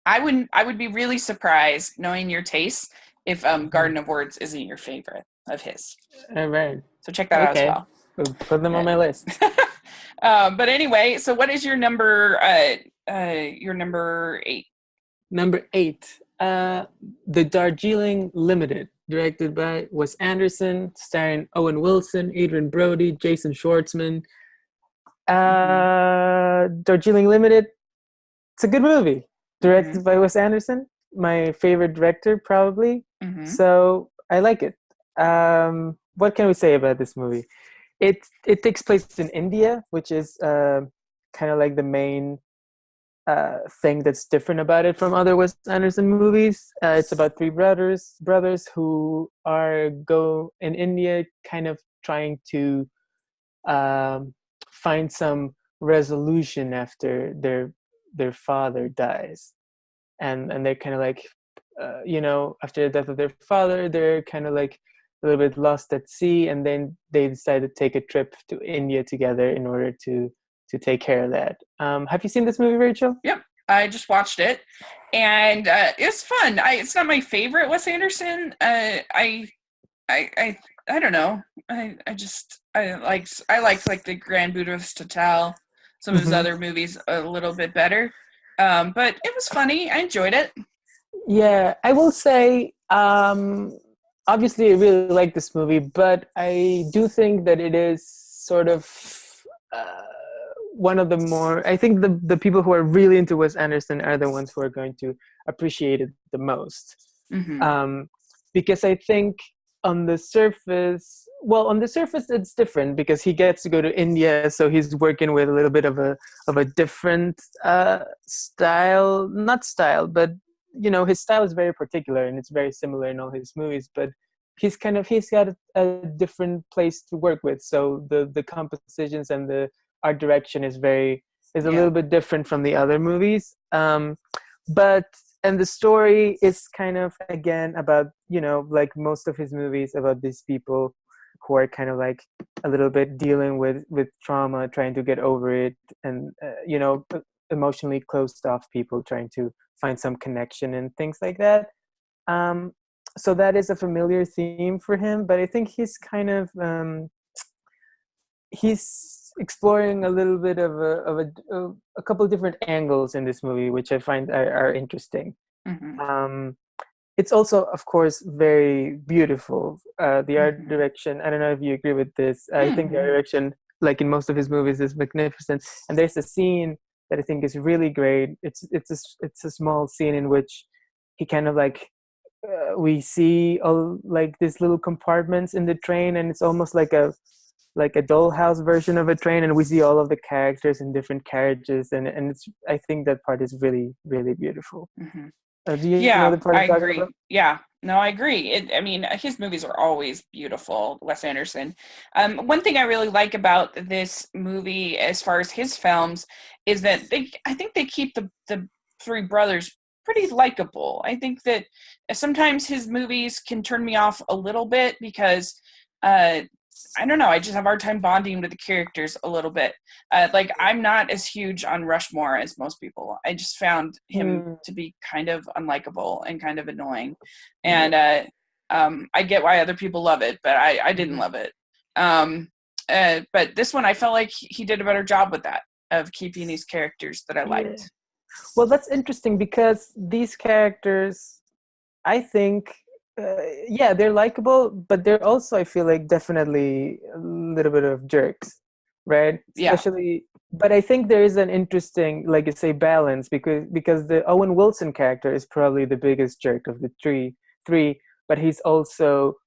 I would be really surprised, knowing your tastes, if Garden of Words isn't your favorite of his. All right. So check that out as well. Put them on my list. But anyway, so what is your number? Your number 8. Number 8, The Darjeeling Limited, directed by Wes Anderson, starring Owen Wilson, Adrian Brody, Jason Schwartzman. Darjeeling Limited. It's a good movie, directed by Wes Anderson, my favorite director probably. So I like it. What can we say about this movie? It takes place in India, which is kind of like the main thing that's different about it from other Wes Anderson movies. It's about 3 brothers who go in India, kind of trying to find some resolution after their father dies, and they're kind of like after the death of their father, they're kind of like a little bit lost at sea, and then they decide to take a trip to India together in order to take care of that. Have you seen this movie, Rachel? Yep, I just watched it, and it's fun. It's not my favorite Wes Anderson. I don't know. I liked like the Grand Budapest Hotel, some of his other movies a little bit better, but it was funny. I enjoyed it. Yeah, I will say. Obviously, I really like this movie, but I do think that it is sort of one of the more, I think the people who are really into Wes Anderson are the ones who are going to appreciate it the most. Mm-hmm. Because I think on the surface it's different because he gets to go to India, so he's working with a little bit of a different style, not style, but his style is very particular and it's very similar in all his movies, but he's got a different place to work with, so the compositions and the art direction is a little bit different from the other movies. But and the story is kind of, again, about like most of his movies, about these people who are kind of like a little bit dealing with trauma, trying to get over it, and emotionally closed off people trying to find some connection and things like that. So that is a familiar theme for him, but I think he's kind of he's exploring a little bit of a couple of different angles in this movie, which I find are interesting. Mm-hmm. It's also, of course, very beautiful. The art Mm-hmm. direction, I don't know if you agree with this. I think the art Mm-hmm. direction, like in most of his movies, is magnificent. And there's a scene that I think is really great. It's a small scene in which he kind of like we see all like these little compartments in the train, and it's almost like a dollhouse version of a train, and we see all of the characters in different carriages, and it's, I think that part is really, really beautiful. Mm-hmm. Do you know Yeah, the part I I'm talking agree. about? Yeah, no, I agree. I mean, his movies are always beautiful, Wes Anderson. One thing I really like about this movie, as far as his films, is that I think they keep the three brothers pretty likable. I think that sometimes his movies can turn me off a little bit because, I don't know, I just have a hard time bonding with the characters a little bit. Like, I'm not as huge on Rushmore as most people. I just found him to be kind of unlikable and kind of annoying. And I get why other people love it, but I didn't love it. But this one, I felt like he did a better job with that, of keeping these characters that I Yeah. liked. Well, that's interesting because these characters, I think, they're likable, but they're also, I feel like, definitely a little bit of jerks, right? Yeah. Especially, but I think there is an interesting, like you say, balance because the Owen Wilson character is probably the biggest jerk of the three, but he's also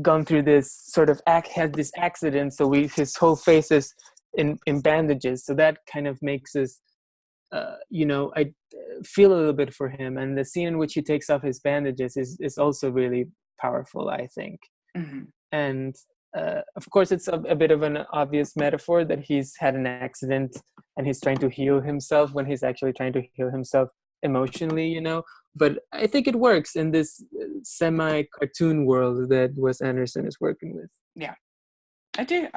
gone through this sort of had this accident, so his whole face is in bandages, so that kind of makes us I feel a little bit for him, and the scene in which he takes off his bandages is also really powerful, I think. Mm-hmm. And of course, it's a bit of an obvious metaphor that he's had an accident and he's trying to heal himself when he's actually trying to heal himself emotionally, But I think it works in this semi-cartoon world that Wes Anderson is working with. Yeah, I do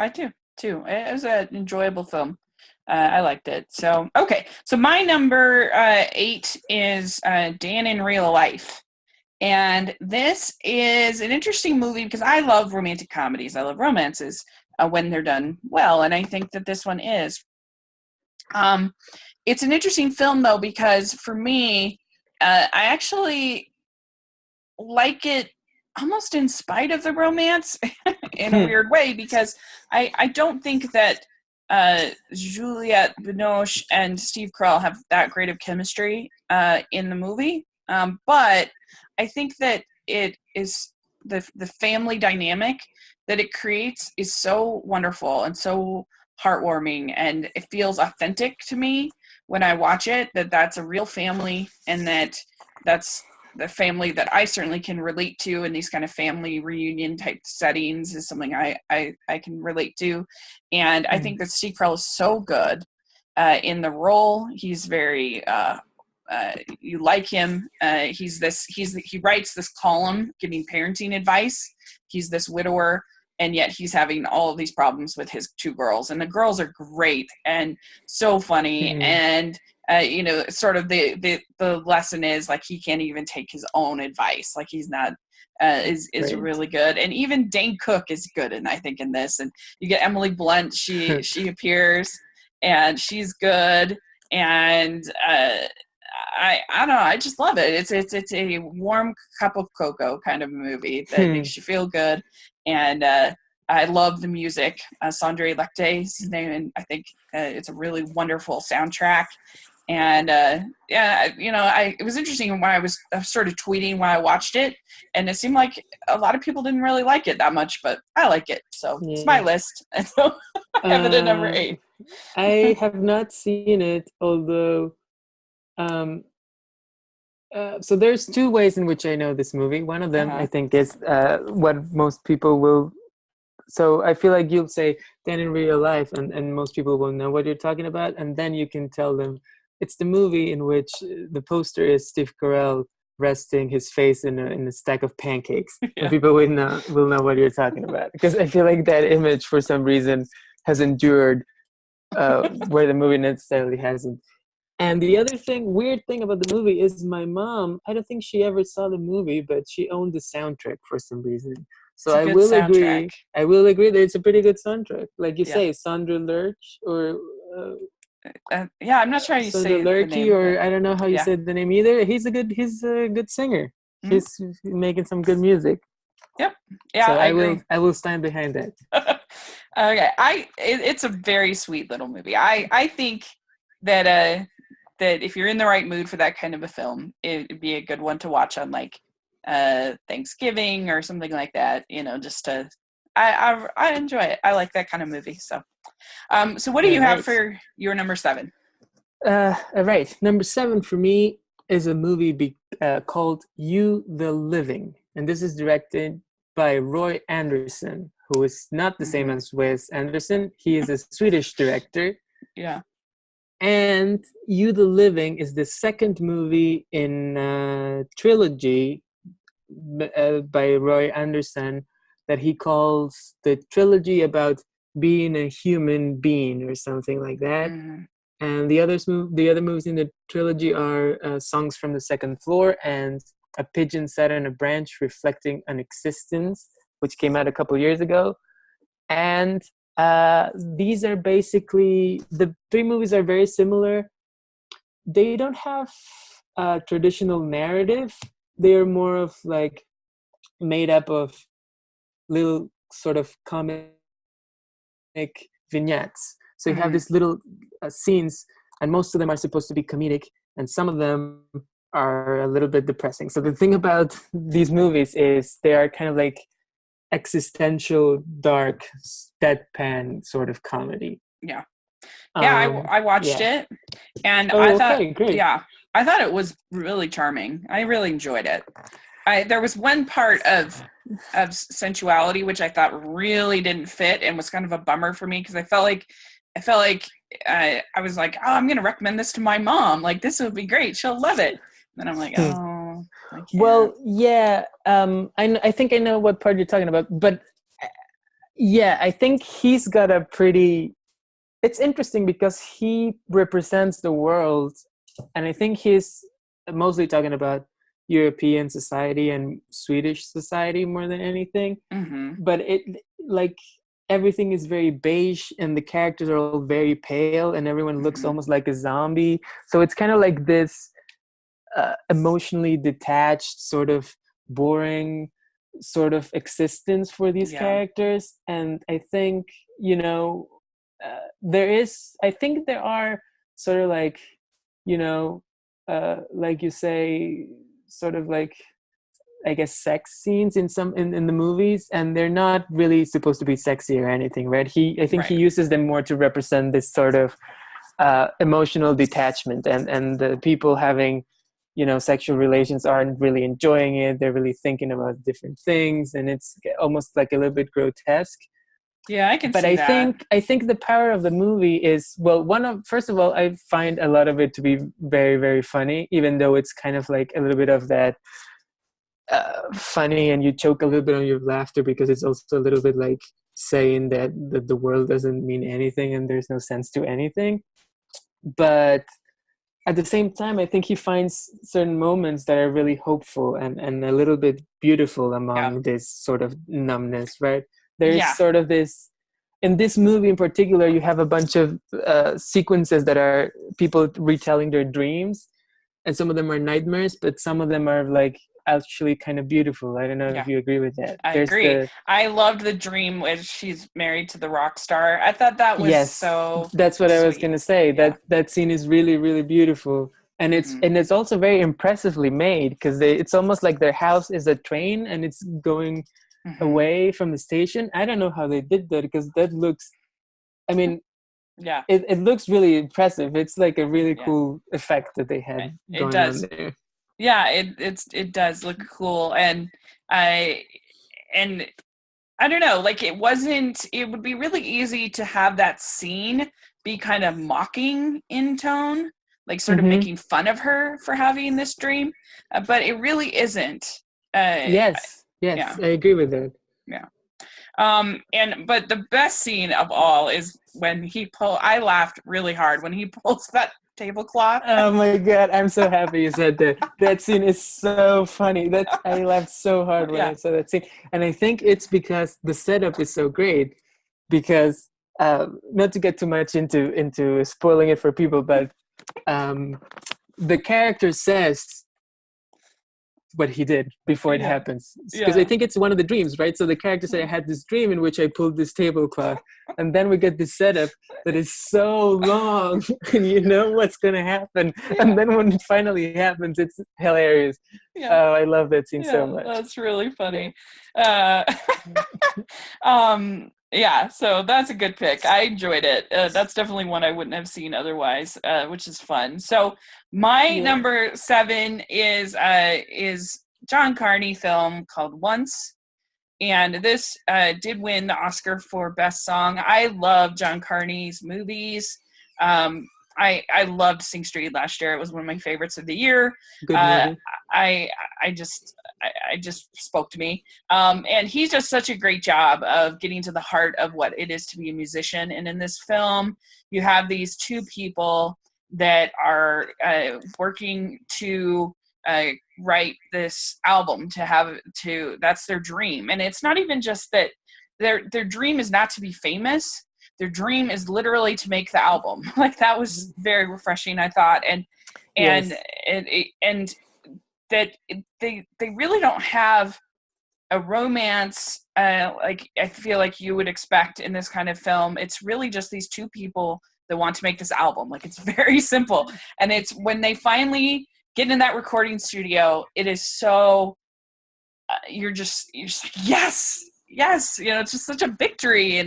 too. It was an enjoyable film. I liked it. So, okay. So my number 8 is Dan in Real Life. And this is an interesting movie because I love romantic comedies. I love romances when they're done well. And I think that this one is. It's an interesting film, though, because for me, I actually like it almost in spite of the romance in a weird way, because I don't think that Juliette Binoche and Steve Carell have that great of chemistry in the movie. But I think that it is the family dynamic that it creates is so wonderful and so heartwarming, and it feels authentic to me when I watch it, that that's a real family, and that's the family that I certainly can relate to, in these kind of family reunion type settings is something I can relate to. And I think that Steve Carell is so good in the role. He's very, you like him. He writes this column giving parenting advice. He's this widower, and yet he's having all of these problems with his 2 girls, and the girls are great and so funny. And sort of the lesson is like he can't even take his own advice. Like he's not is really good. And even Dane Cook is good, and I think in this, and you get Emily Blunt. She appears, and she's good. And I don't know. I just love it. It's a warm cup of cocoa kind of movie that makes you feel good. And I love the music. Sondre Lecter is his name, and I think it's a really wonderful soundtrack. And it was interesting when I was sort of tweeting when I watched it, and it seemed like a lot of people didn't really like it that much, but I like it, so it's my Yeah. list, and so I have it at number 8. I have not seen it, although um, so there's two ways in which I know this movie. One of them, I think, is what most people will. So I feel like you'll say then in real life, and most people will know what you're talking about, and then you can tell them it's the movie in which the poster is Steve Carell resting his face in a stack of pancakes, and people will know what you're talking about, because I feel like that image for some reason has endured where the movie necessarily hasn't. And the other weird thing about the movie is my mom, I don't think she ever saw the movie, but she owned the soundtrack for some reason. So I will agree that it's a pretty good soundtrack. Like you say, Sondre Lerche, or I'm not sure how you say the name, or I don't know how you said the name either. He's a good singer. Mm-hmm. He's making some good music. Yep. Yeah, so I agree. I will stand behind that. Okay. It's a very sweet little movie. I think that if you're in the right mood for that kind of a film, it'd be a good one to watch on like Thanksgiving or something like that, just to I enjoy it. I like that kind of movie. So what do you have for your number 7? All right, number 7 for me is a movie called You the Living, and this is directed by Roy Andersson, who is not the same as Wes Anderson. He is a Swedish director. Yeah. And You the Living is the second movie in a trilogy by Roy Andersson that he calls the trilogy about being a human being or something like that. Mm-hmm. And the other movies in the trilogy are Songs from the Second Floor and A Pigeon Sat on a Branch Reflecting on Existence, which came out a couple years ago. And these are basically, the 3 movies are very similar. They don't have a traditional narrative. They are more of like made up of little sort of comic vignettes. So you have these little scenes, and most of them are supposed to be comedic, and some of them are a little bit depressing. So the thing about these movies is they are kind of like existential, dark, deadpan sort of comedy. Yeah. I watched it, and I thought, great. I thought it was really charming. I really enjoyed it. There was one part of sensuality which I thought really didn't fit and was kind of a bummer for me, because I felt like I was like, oh, I'm going to recommend this to my mom. Like, this would be great. She'll love it. And I'm like, oh, I can't. Well, yeah. I think I know what part you're talking about, but yeah, I think he's got a pretty, it's interesting because he represents the world, and I think he's mostly talking about European society and Swedish society more than anything. Mm-hmm. But it, like, everything is very beige and the characters are all very pale and everyone looks almost like a zombie. So it's kind of like this emotionally detached, sort of boring sort of existence for these characters. And I think, there are sort of like, like you say, sort of like, I guess, sex scenes in the movies, and they're not really supposed to be sexy or anything, right? I think he uses them more to represent this sort of emotional detachment, and the people having, sexual relations aren't really enjoying it. They're really thinking about different things, and it's almost like a little bit grotesque. Yeah, I can see that. I think the power of the movie is, well, first of all, I find a lot of it to be very, very funny, even though it's kind of like a little bit of that funny and you choke a little bit on your laughter, because it's also a little bit like saying that the world doesn't mean anything and there's no sense to anything. But at the same time, I think he finds certain moments that are really hopeful and a little bit beautiful among this sort of numbness, right? There's sort of this, in this movie in particular, you have a bunch of sequences that are people retelling their dreams, and some of them are nightmares, but some of them are like actually kind of beautiful. I don't know Yeah, if you agree with that. I There's agree. the I loved the dream when she's married to the rock star. I thought that was Yes, so that's what I was sweet. gonna say. Yeah. That scene is really, really beautiful, and Hmm. it's also very impressively made because it's almost like their house is a train and it's going Hmm. away from the station. I don't know how they did that because that looks. I mean, Yeah. it looks really impressive. It's like a really Yeah. cool effect that they had It going on does. there. Yeah, it does look cool, and I and I don't know, like it wasn't. It would be really easy to have that scene be kind of mocking in tone, like sort of Mm-hmm. making fun of her for having this dream, but it really isn't. Uh, Yes, yeah, yes, I agree with that. yeah. And but the best scene of all is when I laughed really hard when he pulls that tablecloth. Oh my god, I'm so happy you said that. That scene is so funny. That I laughed so hard when I Yeah. saw that scene. And I think it's because the setup is so great. Because not to get too much into spoiling it for people, but um, the character says what he did before it Yeah. happens, because I Yeah. think it's one of the dreams, right? So the character said, I had this dream in which I pulled this tablecloth, and then we get this setup that is so long and you know what's going to happen, Yeah. and then when it finally happens, it's hilarious. Yeah. Oh, I love that scene so Yeah. much. That's really funny. Uh, yeah, so that's a good pick. I enjoyed it. That's definitely one I wouldn't have seen otherwise, which is fun. So my Yeah, number 7 is John Carney film called Once, and this did win the Oscar for Best Song. I love John Carney's movies. Um, I loved Sing Street last year. It was one of my favorites of the year. good Uh, movie. I I just I just spoke to me. And he's just such a great job of getting to the heart of what it is to be a musician. And in this film, you have these two people that are working to write this album that's their dream. And it's not even just that their dream is not to be famous. Their dream is literally to make the album. Like that was very refreshing, I thought. And Yes. and that they really don't have a romance like I feel like you would expect in this kind of film. It's really just these two people that want to make this album. Like it's very simple. And it's when they finally get in that recording studio, it is so you're just like yes, it's just such a victory.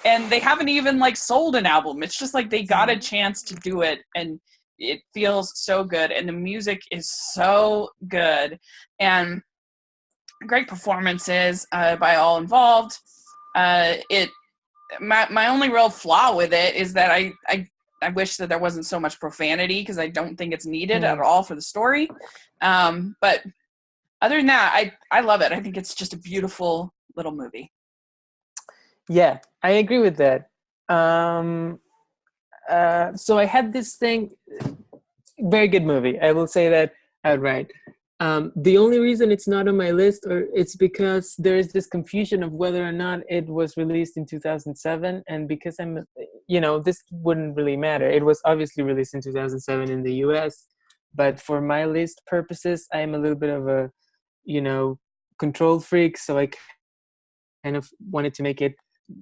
And they haven't even like sold an album. It's just like they got a chance to do it, and it feels so good, and the music is so good, and great performances by all involved. It my only real flaw with it is that I wish that there wasn't so much profanity, because I don't think it's needed at Hmm. all for the story. But other than that, I love it. I think it's just a beautiful little movie. Yeah, I agree with that. Um, so I had this thing, very good movie. I will say that outright. The only reason it's not on my list, or it's because there is this confusion of whether or not it was released in 2007, and because this wouldn't really matter. It was obviously released in 2007 in the U.S., but for my list purposes, I am a little bit of a, you know, control freak, so I kind of wanted to make it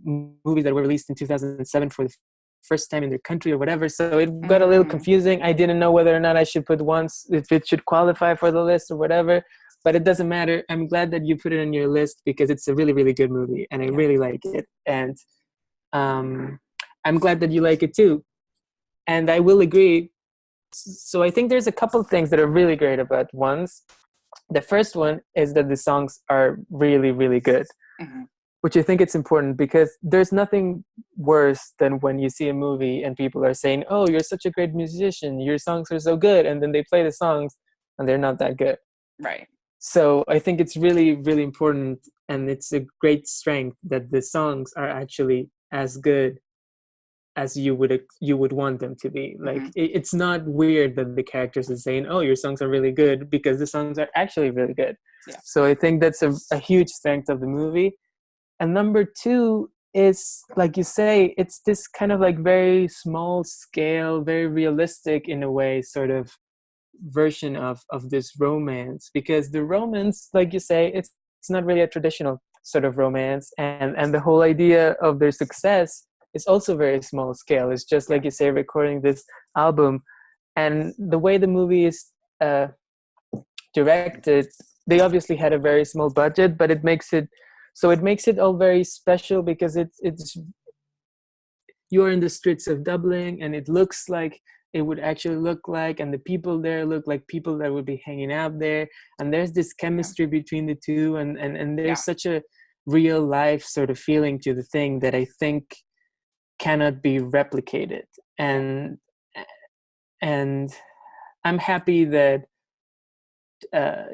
movies that were released in 2007 for the first time in their country or whatever. So it got a little Mm, confusing. I didn't know whether or not I should put Once, if it should qualify for the list or whatever. But it doesn't matter. I'm glad that you put it on your list because it's a really, really good movie and I yeah. really like it. And um, I'm glad that you like it too. And I will agree. So I think there's a couple of things that are really great about Once. The first one is that the songs are really, really good, Mm-hmm. which I think it's important because there's nothing worse than when you see a movie and people are saying, oh, you're such a great musician, your songs are so good, and then they play the songs and they're not that good. Right. So I think it's really, really important, and it's a great strength that the songs are actually as good as you would want them to be. Like Mm-hmm. it's not weird that the characters are saying, oh, your songs are really good, because the songs are actually really good. Yeah. So I think that's a huge strength of the movie. And number two is, like you say, it's this kind of like very small scale, very realistic in a way, sort of version of this romance, because the romance, like you say, it's not really a traditional sort of romance, and the whole idea of their success is also very small scale. It's just like you say, recording this album, and the way the movie is uh, directed, they obviously had a very small budget, but it makes it all very special, because it's you're in the streets of Dublin, and it looks like it would actually look like, and the people there look like people that would be hanging out there, and there's this chemistry between the two, and there's such a real life sort of feeling to the thing that I think cannot be replicated. And I'm happy that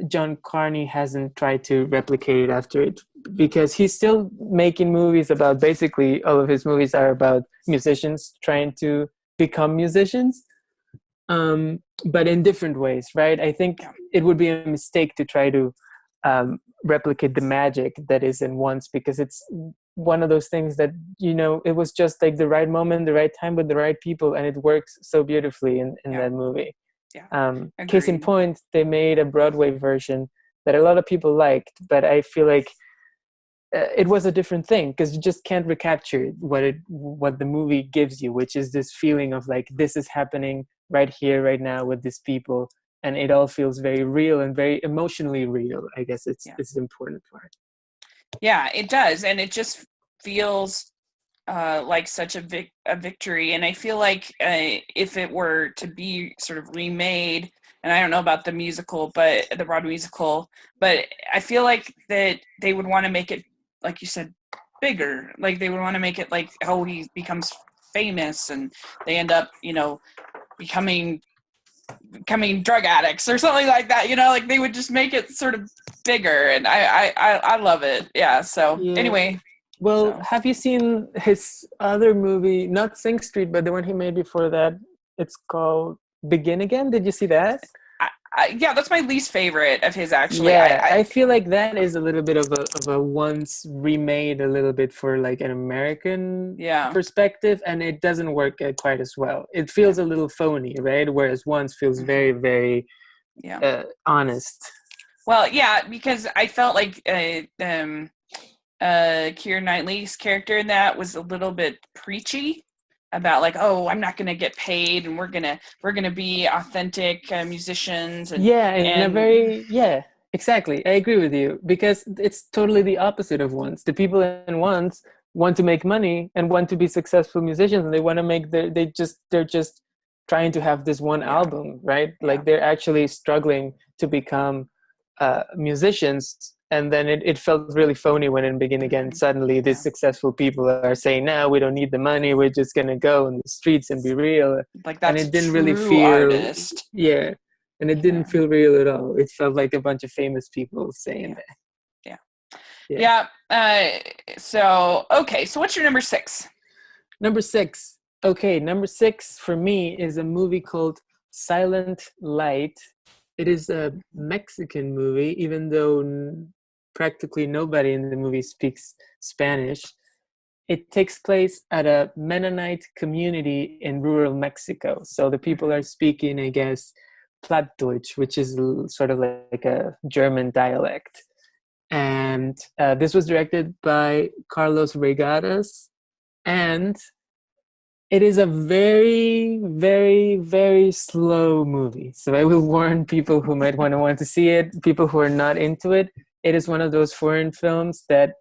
John Carney hasn't tried to replicate it after it, because he's still making movies about, basically all of his movies are about musicians trying to become musicians, but in different ways, right? I think it would be a mistake to try to replicate the magic that is in Once, because it's one of those things that, it was just like the right moment, the right time with the right people, and it works so beautifully in that movie. Case in point, they made a Broadway version that a lot of people liked, but I feel like it was a different thing, because you just can't recapture what the movie gives you, which is this feeling of like, this is happening right here, right now with these people, and it all feels very real and very emotionally real. I guess it's the important part. Yeah, it does, and it just feels like such a victory. And I feel like if it were to be sort of remade, and I don't know about the musical, but the Broadway musical, but I feel like that they would want to make it, like you said, bigger. Like they would want to make it like how he becomes famous, and they end up, becoming drug addicts or something like that. Like they would just make it sort of bigger, and I love it. Yeah. So anyway. Well, have you seen his other movie, not Sing Street, but the one he made before that? It's called Begin Again. Did you see that? Yeah, that's my least favorite of his, actually. Yeah, I feel like that is a little bit of a Once remade a little bit for like an American perspective, and it doesn't work quite as well. It feels a little phony, right? Whereas Once feels very, very honest. Well, yeah, because I felt like Keira Knightley's character in that was a little bit preachy about like, oh, I'm not going to get paid, and we're gonna be authentic musicians. And in a very exactly. I agree with you, because it's totally the opposite of Once. The people in Once want to make money and want to be successful musicians, and they want to make they're just trying to have this one album, right? Like they're actually struggling to become musicians. And then it felt really phony when in Begin Again, suddenly these successful people are saying, no, we don't need the money. We're just going to go in the streets and be real. Like that's and it didn't true really feel, artist. Yeah. And it didn't feel real at all. It felt like a bunch of famous people saying that. Yeah. So what's your number 6? Number 6. Okay, number 6 for me is a movie called Silent Light. It is a Mexican movie, even though practically nobody in the movie speaks Spanish. It takes place at a Mennonite community in rural Mexico. So the people are speaking, I guess, Plattdeutsch, which is sort of like a German dialect. And this was directed by Carlos Regadas. And it is a very, very, very slow movie. So I will warn people who might want to see it, people who are not into it. It is one of those foreign films that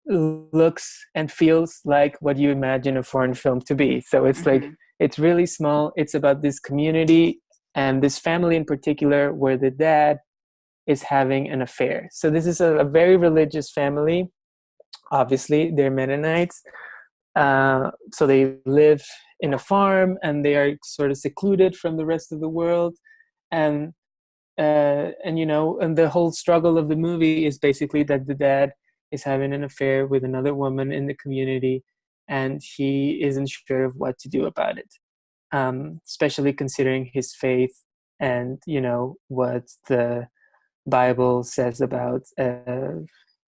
looks and feels like what you imagine a foreign film to be. So it's like, it's really small. It's about this community and this family in particular where the dad is having an affair. So this is a very religious family. Obviously, they're Mennonites. So they live in a farm, and they are sort of secluded from the rest of the world. And the whole struggle of the movie is basically that the dad is having an affair with another woman in the community, and he isn't sure of what to do about it, especially considering his faith and, what the Bible says about,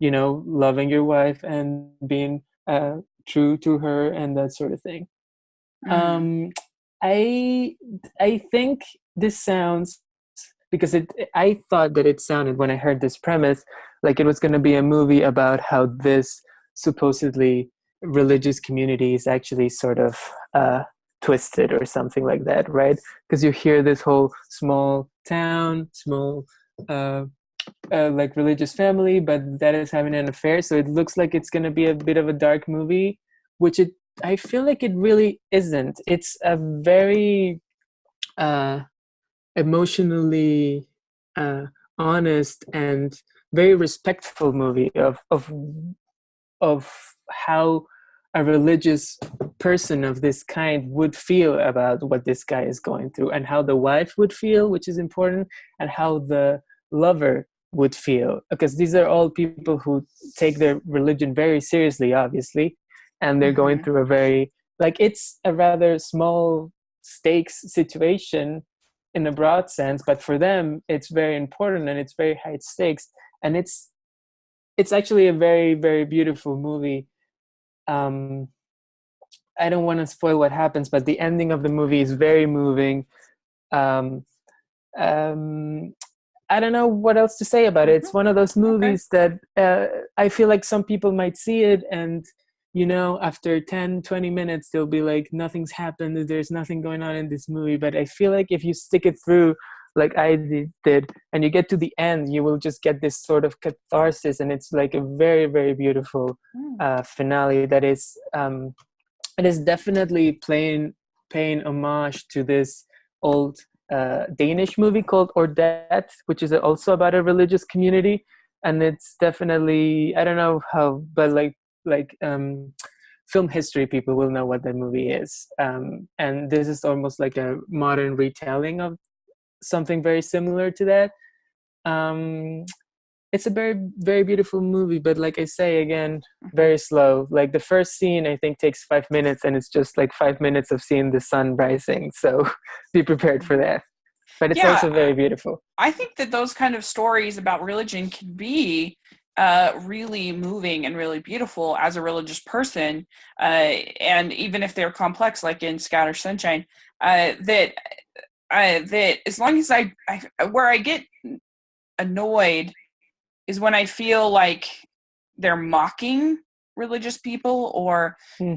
loving your wife and being true to her and that sort of thing. I I think this sounds, because I thought that it sounded, when I heard this premise, like it was going to be a movie about how this supposedly religious community is actually sort of twisted or something like that, right? Because you hear this whole small town, small uh, like religious family, but that is having an affair. So it looks like it's going to be a bit of a dark movie, which it I feel like it really isn't. It's a very uh, emotionally uh, honest and very respectful movie of how a religious person of this kind would feel about what this guy is going through, and how the wife would feel, which is important, and how the lover would feel, because these are all people who take their religion very seriously, obviously, and they're going Mm-hmm. through a very, like, it's a rather small stakes situation in a broad sense, but for them it's very important and it's very high stakes, and it's actually a very, very beautiful movie. um I don't want to spoil what happens, but the ending of the movie is very moving. um um I don't know what else to say about it. Mm-hmm. It's one of those Okay. movies that I feel like some people might see it, and after 10, 20 minutes they'll be like, nothing's happened, there's nothing going on in this movie. But I feel like if you stick it through like I did, and you get to the end, you will just get this sort of catharsis, and it's like a very, very beautiful Mm. finale that is it is definitely paying homage to this old Danish movie called Ordet, which is also about a religious community, and it's definitely, I don't know how, but like film history people will know what that movie is, and this is almost like a modern retelling of something very similar to that. Um, it's a very, very beautiful movie, but like I say again, Mm-hmm. very slow. Like the first scene I think takes 5 minutes, and it's just like 5 minutes of seeing the sun rising, so be prepared for Mm-hmm. that. But it's Yeah, also very beautiful. I think that those kind of stories about religion can be really moving and really beautiful as a religious person, and even if they're complex, like in Scatter Sunshine, that as long as where I get annoyed is when I feel like they're mocking religious people, or Hmm.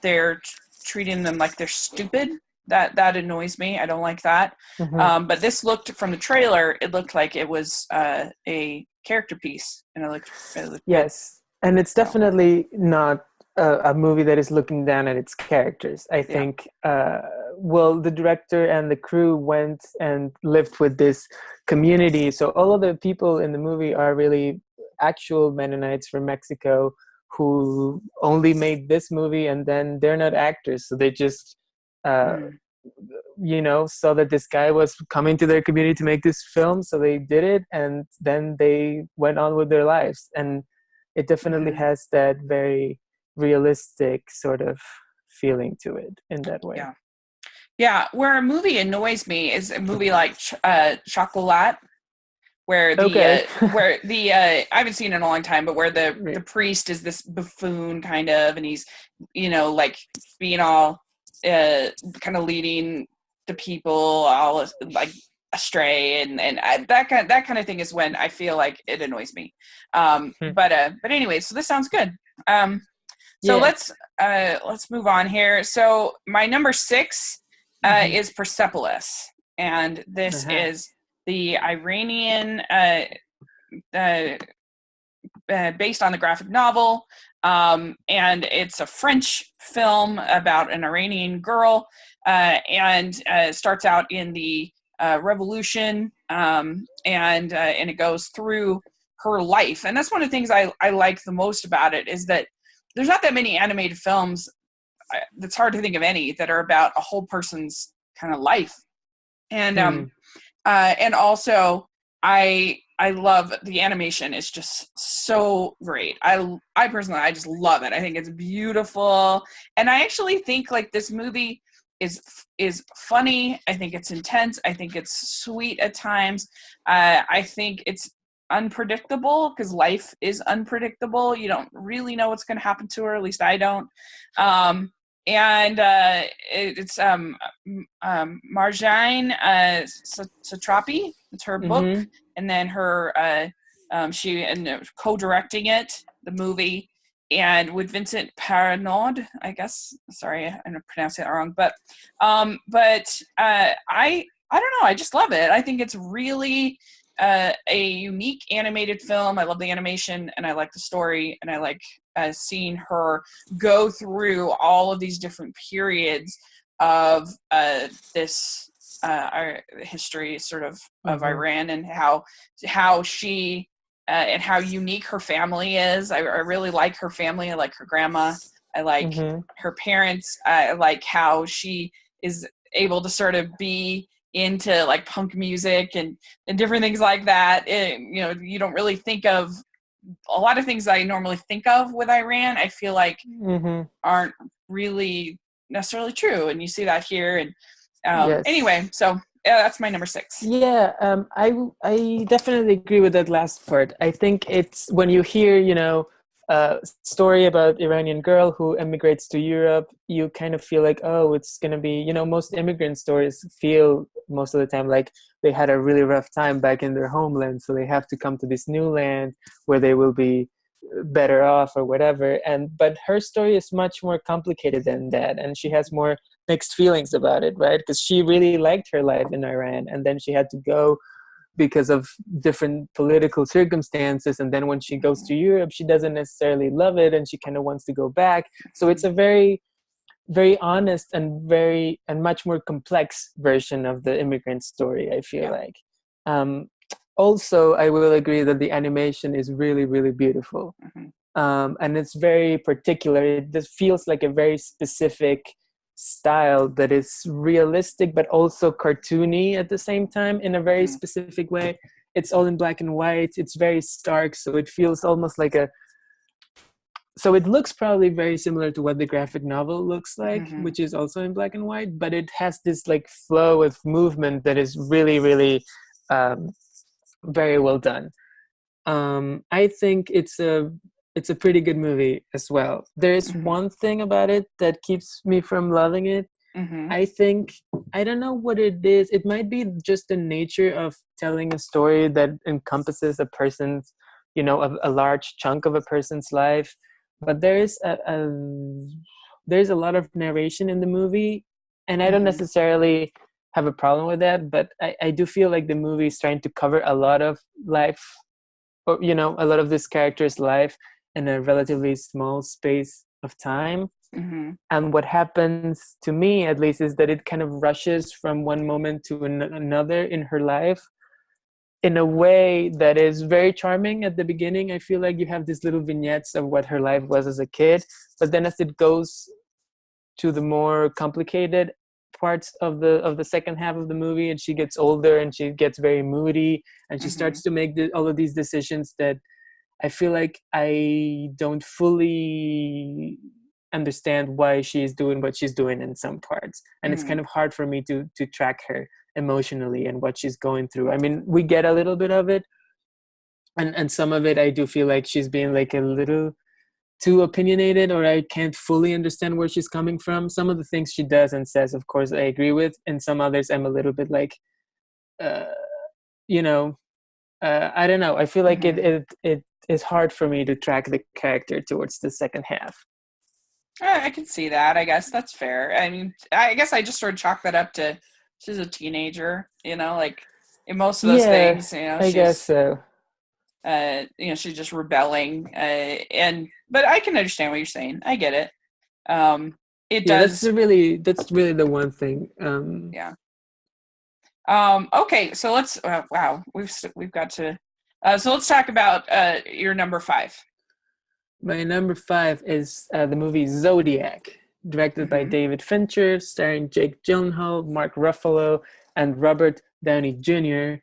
they're treating them like they're stupid. That annoys me. I don't like that. Hmm. But this looked, from the trailer, it looked like it was a character piece, and it looked good. Yes, and it's So definitely not a movie that is looking down at its characters. I yeah. think, well, the director and the crew went and lived with this community. So all of the people in the movie are really actual Mennonites from Mexico who only made this movie, and then they're not actors. So they just, uh, Mm. saw that this guy was coming to their community to make this film. So they did it, and then they went on with their lives. And it definitely Hmm. has that very realistic sort of feeling to it in that way. Yeah. Yeah. Where a movie annoys me is a movie like Chocolat, Okay. where the I haven't seen it in a long time, but where the Right. priest is this buffoon kind of, and he's like being all kind of leading the people all like astray, and that kind of thing is when I feel like it annoys me. Hmm. But anyway, so this sounds good. So Yeah. let's move on here. So my number 6 Hmm. is Persepolis, and this Uh-huh. is the Iranian, uh, based on the graphic novel, and it's a French film about an Iranian girl, and starts out in the revolution, and it goes through her life, and that's one of the things I like the most about it, is that there's not that many animated films. It's hard to think of any that are about a whole person's kind of life, and Hmm. and also I love the animation. It's just so great. I personally, I just love it. I think it's beautiful, and I actually think like this movie is funny. I think it's intense. I think it's sweet at times. I think it's unpredictable, because life is unpredictable. You don't really know what's going to happen to her. At least I don't. Um, and it's Marjane Satrapi. It's her book, Mm-hmm. and then her she co-directing it, the movie, and with Vincent Paranaud, I guess. Sorry, I'm pronouncing it wrong, I don't know. I just love it. I think it's really a unique animated film. I love the animation, and I like the story, and I like seeing her go through all of these different periods of this our history, sort of Mm-hmm. Iran, and how she and how unique her family is. I really like her family. I like her grandma. I like Mm-hmm. her parents. I like how she is able to sort of be into like punk music and different things like that. You don't really think of a lot of things I normally think of with Iran. I feel like Mm-hmm. aren't really necessarily true, and you see that here. And Yes. anyway, so yeah, that's my number 6. Yeah, I definitely agree with that last part. I think it's when you hear, a story about Iranian girl who emigrates to Europe, you kind of feel like, oh, it's gonna be, most immigrant stories feel most of the time like they had a really rough time back in their homeland, so they have to come to this new land where they will be better off or whatever. But her story is much more complicated than that, and she has more mixed feelings about it, right? Because she really liked her life in Iran, and then she had to go because of different political circumstances. And then when she goes to Europe, she doesn't necessarily love it, and she kind of wants to go back. So it's a very, very honest and much more complex version of the immigrant story, I feel Yeah. like. Um, Also, I will agree that the animation is really, really beautiful. Mm-hmm. And it's very particular. It just feels like a very specific style that is realistic but also cartoony at the same time in a very Mm-hmm. specific way. It's all in black and white. It's very stark, so it feels almost like a so it looks probably very similar to what the graphic novel looks like, Mm-hmm. which is also in black and white, but it has this like flow of movement that is really, really um, very well done. I think it's a pretty good movie as well. There's Mm-hmm. one thing about it that keeps me from loving it. Mm-hmm. I think I don't know what it is. It might be just the nature of telling a story that encompasses a person's, a large chunk of a person's life. But there's a lot of narration in the movie, and I don't Mm-hmm. necessarily have a problem with that. But I do feel like the movie is trying to cover a lot of life, or a lot of this character's life in a relatively small space of time. Mm-hmm. And what happens to me, at least, is that it kind of rushes from one moment to another in her life in a way that is very charming at the beginning. I feel like you have these little vignettes of what her life was as a kid, but then as it goes to the more complicated parts of the second half of the movie, and she gets older and she gets very moody, and she Mm-hmm. starts to make all of these decisions that I feel like I don't fully understand why she's doing what she's doing in some parts, and it's Mm-hmm. kind of hard for me to track her emotionally and what she's going through. I mean, we get a little bit of it, and some of it I do feel like she's being like a little too opinionated, or I can't fully understand where she's coming from. Some of the things she does and says, of course, I agree with, and some others I'm a little bit like, uh, you know, I don't know. I feel like Mm-hmm. it is hard for me to track the character towards the second half. I can see that. I guess that's fair. I mean, I guess I just sort of chalk that up to she's a teenager. Like in most of those Yeah, things, I guess she's so. she's just rebelling. And but I can understand what you're saying. I get it. It Yeah, does. that's really the one thing. Yeah. Okay, so let's. Wow, we've got to. So let's talk about your number 5. My number 5 is the movie Zodiac, directed by Mm-hmm. David Fincher, starring Jake Gyllenhaal, Mark Ruffalo, and Robert Downey Jr.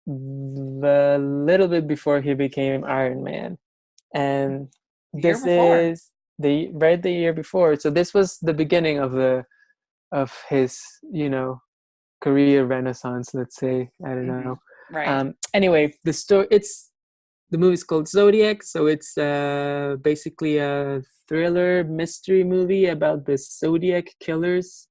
A little bit before he became Iron Man, and The year this before. is the year before. So this was the beginning of his career renaissance. Let's say, I don't Mm-hmm. know. Right. Anyway, the story the movie's called Zodiac. So it's basically a thriller mystery movie about the Zodiac killers.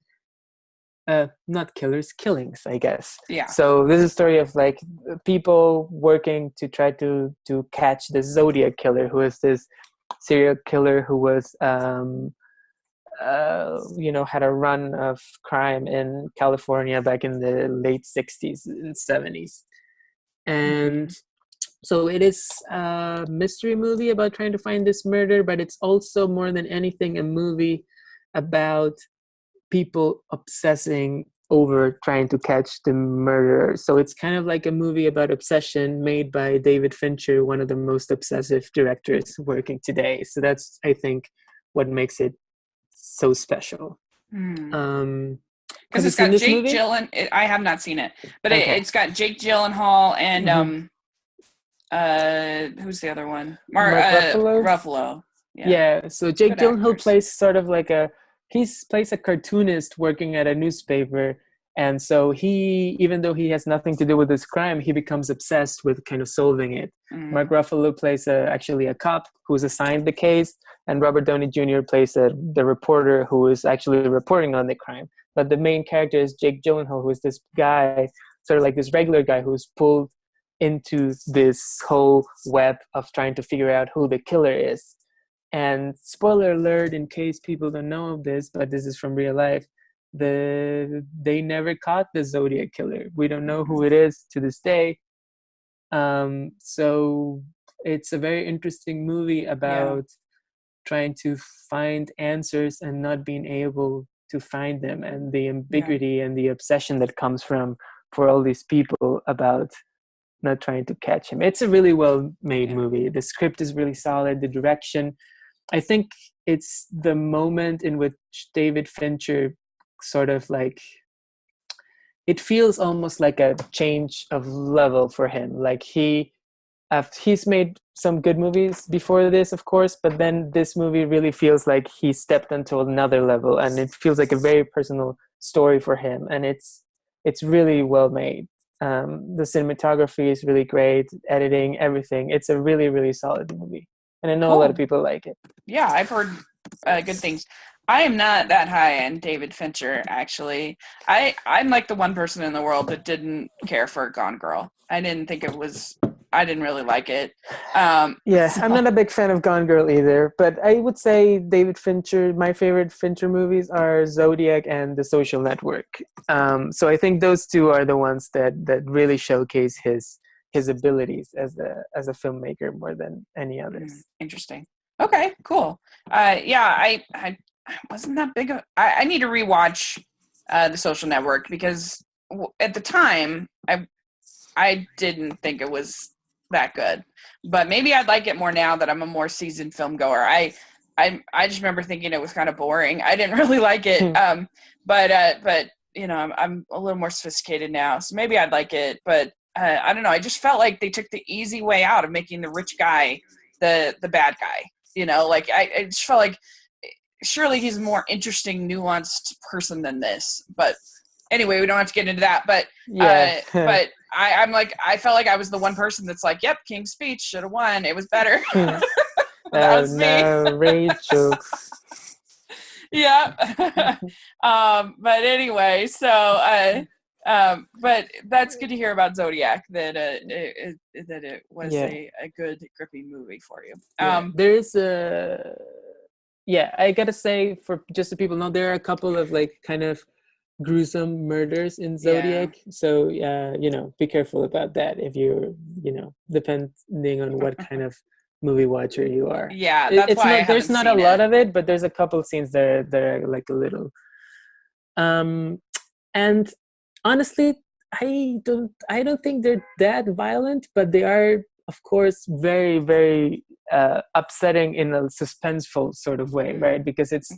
Not killers, killings, I guess. Yeah. So this is a story of like people working to try to catch the Zodiac killer, who is this serial killer who was had a run of crime in California back in the late 60s and 70s. And so it is a mystery movie about trying to find this murder, but it's also more than anything a movie about people obsessing over trying to catch the murderer. So it's kind of like a movie about obsession made by David Fincher, one of the most obsessive directors working today. So that's, I think, what makes it so special. Because it's got Jake Gyllenhaal. I have not seen it, but it's got Jake Gyllenhaal and who's the other one? Mark Ruffalo. Yeah. So Jake Gyllenhaal plays sort of like plays a cartoonist working at a newspaper. And so even though he has nothing to do with this crime, he becomes obsessed with kind of solving it. Mark Ruffalo plays actually a cop who's assigned the case, and Robert Downey Jr. plays the reporter who is actually reporting on the crime. But the main character is Jake Gyllenhaal, who is this guy, sort of like this regular guy who's pulled into this whole web of trying to figure out who the killer is. And spoiler alert, in case people don't know this, but this is from real life, they never caught the Zodiac killer. We don't know who it is to this day. So it's a very interesting movie about trying to find answers and not being able to find them, and the ambiguity and the obsession that comes for all these people about not trying to catch him. It's a really well-made movie. The script is really solid. The direction, I think it's the moment in which David Fincher sort of like, it feels almost like a change of level for him. Like he's made some good movies before this, of course, but then this movie really feels like he stepped into another level, and it feels like a very personal story for him, and it's really well made. The cinematography is really great, editing, everything. It's a really, really solid movie, and I know a lot of people like it. Yeah, I've heard good things. I am not that high on David Fincher, actually. I'm like the one person in the world that didn't care for Gone Girl. I didn't really like it. I'm not a big fan of Gone Girl either, but I would say David Fincher, my favorite Fincher movies are Zodiac and The Social Network. So I think those two are the ones that really showcase his abilities as a filmmaker more than any others. Interesting. Okay, cool. I wasn't that big of. I need to rewatch The Social Network, because at the time I didn't think it was that good, but maybe I'd like it more now that I'm a more seasoned film goer. I just remember thinking it was kind of boring. I didn't really like it. But you know, I'm a little more sophisticated now, so maybe I'd like it. But I don't know. I just felt like they took the easy way out of making the rich guy the bad guy. You know, like I just felt like surely he's a more interesting, nuanced person than this. But anyway, we don't have to get into that. But but I'm like, I felt like I was the one person that's like, yep, King's Speech should have won. It was better. That was me. Rachel. Yeah. But anyway, so but that's good to hear about Zodiac, that it was a good gripping movie for you. There's I gotta say, for just so people know, there are a couple of like kind of gruesome murders in Zodiac. So be careful about that if you're depending on what kind of movie watcher you are. Yeah, that's why there's not a lot of it, but there's a couple of scenes that are like a little and honestly, I don't think they're that violent, but they are, of course, very, very upsetting in a suspenseful sort of way, right? Because it's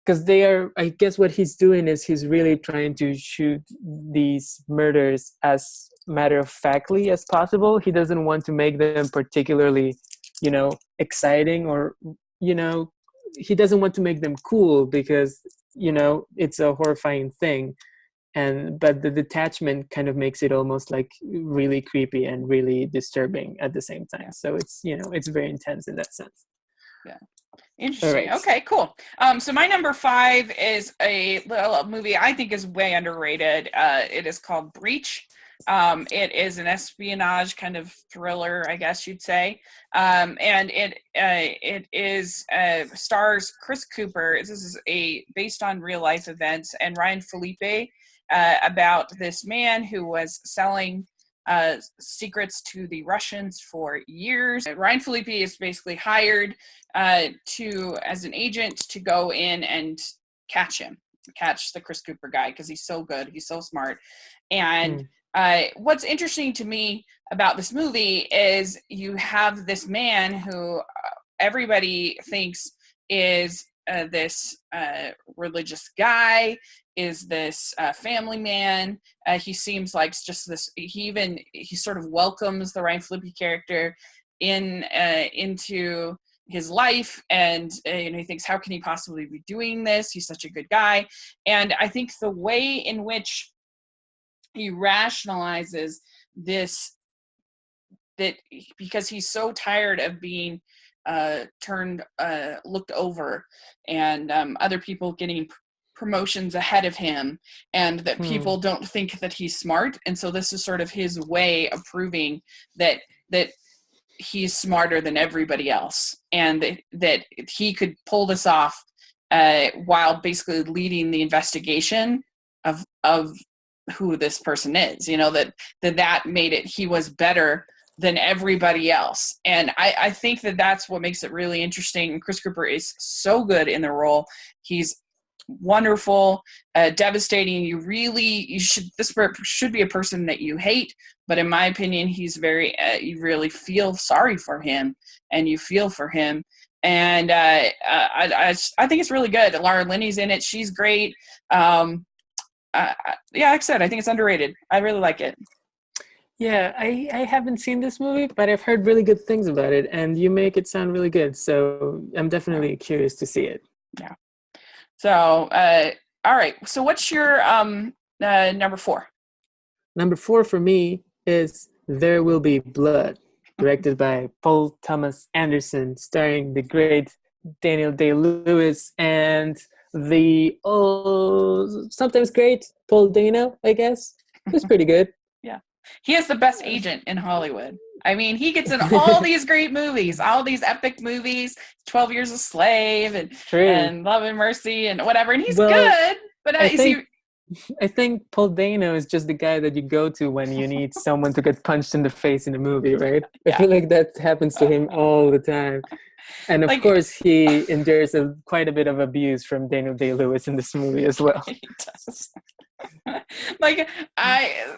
because they are, I guess what he's doing is he's really trying to shoot these murders as matter-of-factly as possible. He doesn't want to make them particularly, exciting, or, he doesn't want to make them cool, because, it's a horrifying thing. but the detachment kind of makes it almost like really creepy and really disturbing at the same time. So it's, it's very intense in that sense. Yeah. All Interesting. right. Okay, cool. So my number 5 is a little movie I think is way underrated. It is called Breach. It is an espionage kind of thriller, I guess you'd say. And it is stars Chris Cooper. This is based on real life events, and Ryan Felipe, about this man who was selling secrets to the Russians for years. Ryan Felipe is basically hired as an agent to go in and catch the Chris Cooper guy, because he's so good, he's so smart. And what's interesting to me about this movie is you have this man who everybody thinks is this religious guy, is this family man. He seems like just this. He sort of welcomes the Ryan Felipe character into his life, and he thinks, how can he possibly be doing this? He's such a good guy. And I think the way in which he rationalizes this, that because he's so tired of being looked over, and other people getting promotions ahead of him, and that people don't think that he's smart, and so this is sort of his way of proving that he's smarter than everybody else, and that he could pull this off while basically leading the investigation of who this person is. That made it, he was better than everybody else. And I think that's what makes it really interesting. Chris Cooper is so good in the role. He's wonderful, devastating. This should be a person that you hate, but in my opinion, he's very, you really feel sorry for him, and you feel for him. And I think it's really good. Laura Linney's in it. She's great. Like I said, I think it's underrated. I really like it. Yeah, I haven't seen this movie, but I've heard really good things about it, and you make it sound really good. So I'm definitely curious to see it. Yeah. So, all right. So what's your number 4? Number 4 for me is There Will Be Blood, directed by Paul Thomas Anderson, starring the great Daniel Day-Lewis and the sometimes great Paul Dano, I guess. It's pretty good. Yeah. He is the best agent in Hollywood. I mean, he gets in all these great movies, all these epic movies, 12 Years a Slave and Love and Mercy and whatever. And he's good, but I think Paul Dano is just the guy that you go to when you need someone to get punched in the face in a movie, right? Yeah. I feel like that happens to him all the time. And of course, he endures quite a bit of abuse from Daniel Day-Lewis in this movie as well. He does.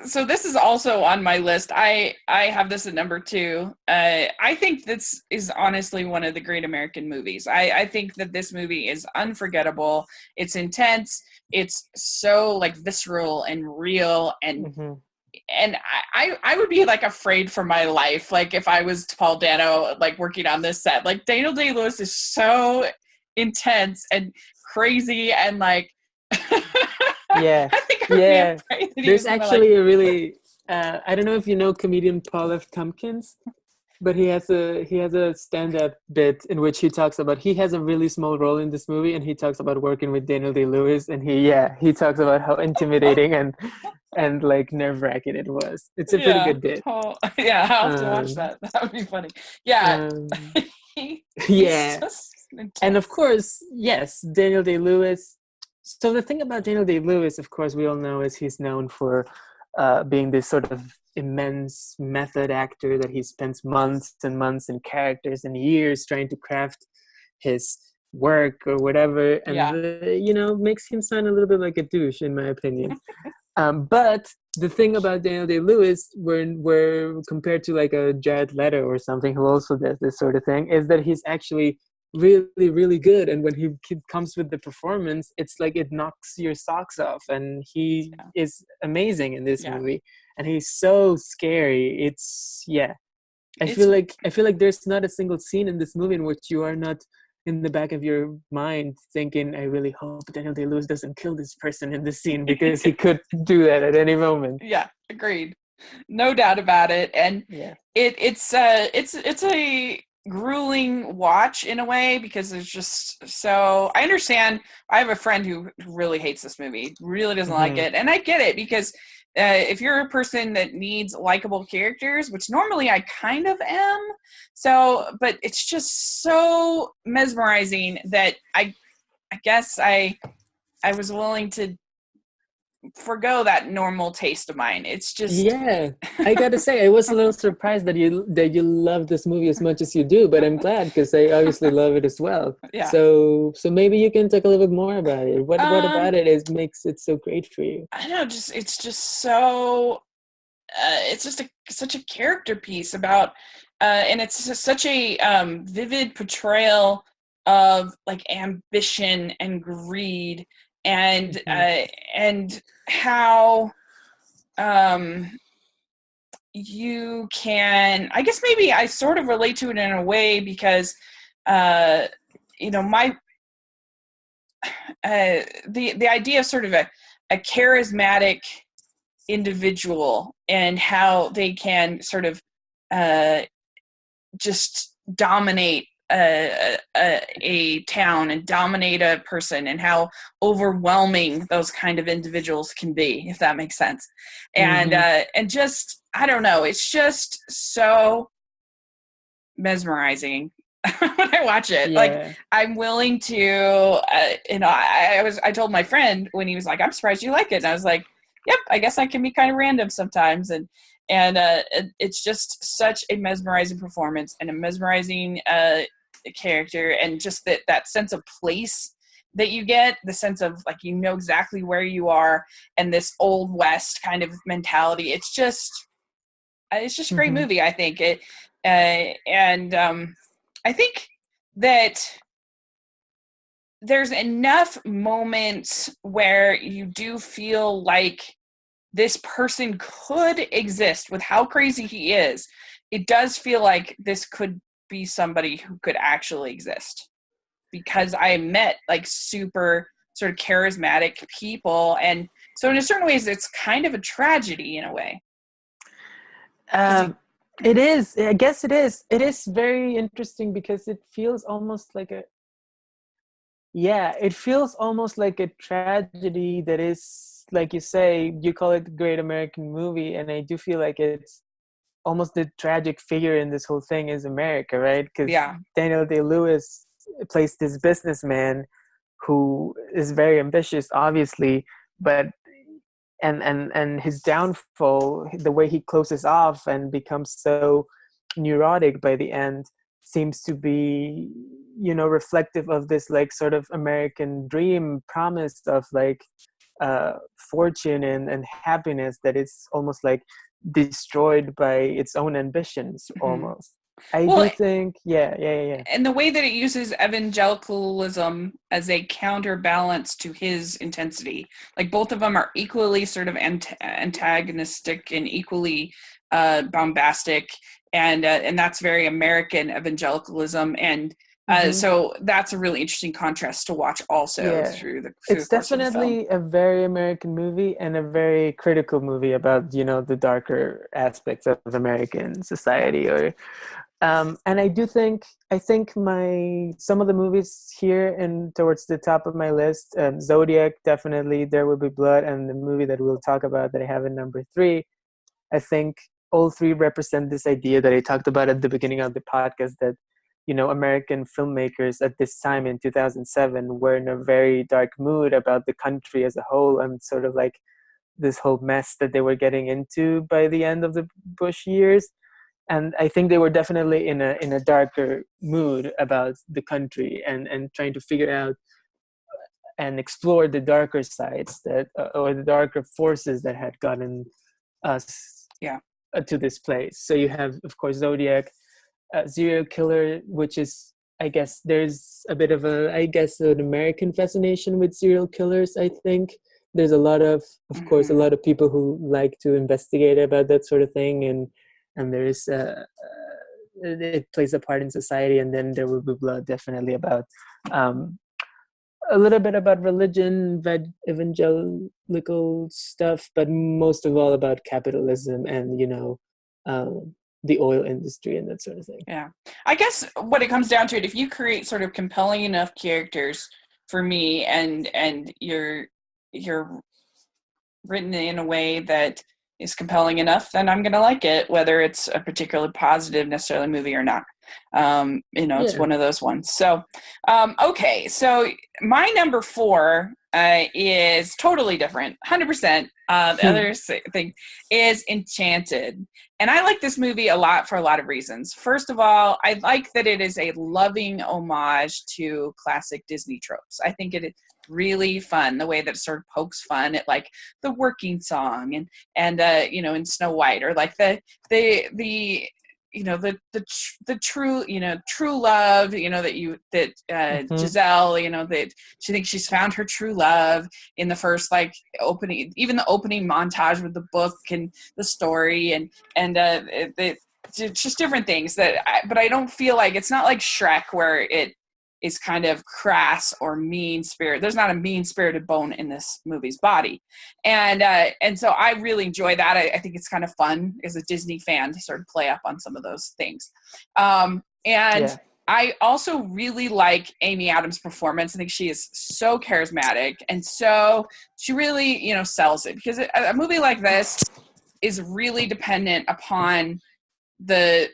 So this is also on my list. I have this at number 2. I think this is honestly one of the great American movies. I think that this movie is unforgettable. It's intense. It's so visceral and real, and and I would be afraid for my life, if I was Paul Dano working on this set. Daniel Day-Lewis is so intense and crazy, and yeah. I think I'd be afraid that there's actually a really I don't know if you know comedian Paul F. Tompkins, but he has a stand-up bit in which he talks about, he has a really small role in this movie, and he talks about working with Daniel Day-Lewis, and he talks about how intimidating and nerve-wracking it was. It's a pretty good bit. I'll have to watch that. That would be funny. Yeah. Yeah. And of course, yes, Daniel Day-Lewis. So the thing about Daniel Day-Lewis, of course, we all know, is he's known for being this sort of immense method actor that he spends months and months in characters and years trying to craft his work or whatever, and makes him sound a little bit like a douche, in my opinion. But the thing about Daniel Day-Lewis, where compared to a Jared Leto or something who also does this sort of thing, is that he's actually really, really good. And when he comes with the performance, it's it knocks your socks off, and he is amazing in this movie, and he's so scary. I feel like there's not a single scene in this movie in which you are not in the back of your mind thinking, I really hope Daniel Day-Lewis doesn't kill this person in this scene, because he could do that at any moment. Yeah, agreed. No doubt about it. And Yeah. It's a grueling watch in a way, because it's just so, I understand. I have a friend who really hates this movie, really doesn't like it, and I get it, because if you're a person that needs likable characters, which normally I kind of am, so, but it's just so mesmerizing that I guess I was willing to forgo that normal taste of mine. It's just, Yeah, I gotta say, I was a little surprised that you love this movie as much as you do, but I'm glad, because I obviously love it as well. yeah. So maybe you can talk a little bit more about it. What about it makes it so great for you? I don't know, it's just so, it's just such a character piece about, and it's just such a vivid portrayal of like ambition and greed, and and how you can, I guess maybe I sort of relate to it in a way, because my the idea of sort of a charismatic individual, and how they can sort of just dominate a town and dominate a person, and how overwhelming those kind of individuals can be, if that makes sense. And just, I don't know, it's just so mesmerizing when I watch it. Yeah. Like, I'm willing to I told my friend when he was like, I'm surprised you like it, and I was like, yep, I guess I can be kind of random sometimes. And it's just such a mesmerizing performance, and a mesmerizing character, and just that sense of place that you get, the sense of like, exactly where you are, and this old west kind of mentality. It's just a great movie, I think. It and I think that there's enough moments where you do feel like this person could exist with how crazy he is. It does feel like this could be somebody who could actually exist, because I met like super sort of charismatic people. And so in a certain ways, it's kind of a tragedy in a way. It is. I guess it is. It is very interesting, because it feels almost like it feels almost like a tragedy that is, like you say, you call it the Great American Movie, and I do feel like it's almost the tragic figure in this whole thing is America, right? Because Daniel Day-Lewis plays this businessman who is very ambitious, obviously, but and his downfall, the way he closes off and becomes so neurotic by the end, seems to be, reflective of this like sort of American dream promise of like fortune and happiness that is almost like destroyed by its own ambitions almost. I do think, yeah. And the way that it uses evangelicalism as a counterbalance to his intensity, like both of them are equally sort of antagonistic and equally bombastic, and that's very American evangelicalism, and so that's a really interesting contrast to watch also through the. It's definitely a very American movie, and a very critical movie about the darker aspects of American society, or. And I think some of the movies here and towards the top of my list, Zodiac, definitely, There Will Be Blood, and the movie that we'll talk about that I have in number 3, I think all three represent this idea that I talked about at the beginning of the podcast, that, American filmmakers at this time in 2007 were in a very dark mood about the country as a whole, and sort of like this whole mess that they were getting into by the end of the Bush years. And I think they were definitely in a darker mood about the country, and trying to figure out and explore the darker sides that or the darker forces that had gotten us to this place. So you have, of course, Zodiac, serial killer, which is, I guess, there's a bit of an American fascination with serial killers. I think there's a lot of course, a lot of people who like to investigate about that sort of thing, and there's it plays a part in society. And then There Will Be Blood, definitely about um, a little bit about religion, evangelical stuff, but most of all about capitalism and, the oil industry and that sort of thing. Yeah. I guess what it comes down to, if you create sort of compelling enough characters for me, and you're written in a way that is compelling enough, then I'm going to like it, whether it's a particularly positive necessarily movie or not. It's one of those ones. So, okay. So my number 4 is totally different, 100%. The other thing is Enchanted. And I like this movie a lot for a lot of reasons. First of all, I like that it is a loving homage to classic Disney tropes. I think it is really fun, the way that it sort of pokes fun at like the working song and in Snow White, or like the true love, Giselle, that she thinks she's found her true love in the first like opening, even the opening montage with the book and the story and it's just different things but I don't feel like it's not like Shrek where it is kind of crass or mean spirit. There's not a mean-spirited bone in this movie's body. And so I really enjoy that. I think it's kind of fun as a Disney fan to sort of play up on some of those things. I also really like Amy Adams' performance. I think she is so charismatic, and so she really, sells it, because a movie like this is really dependent upon the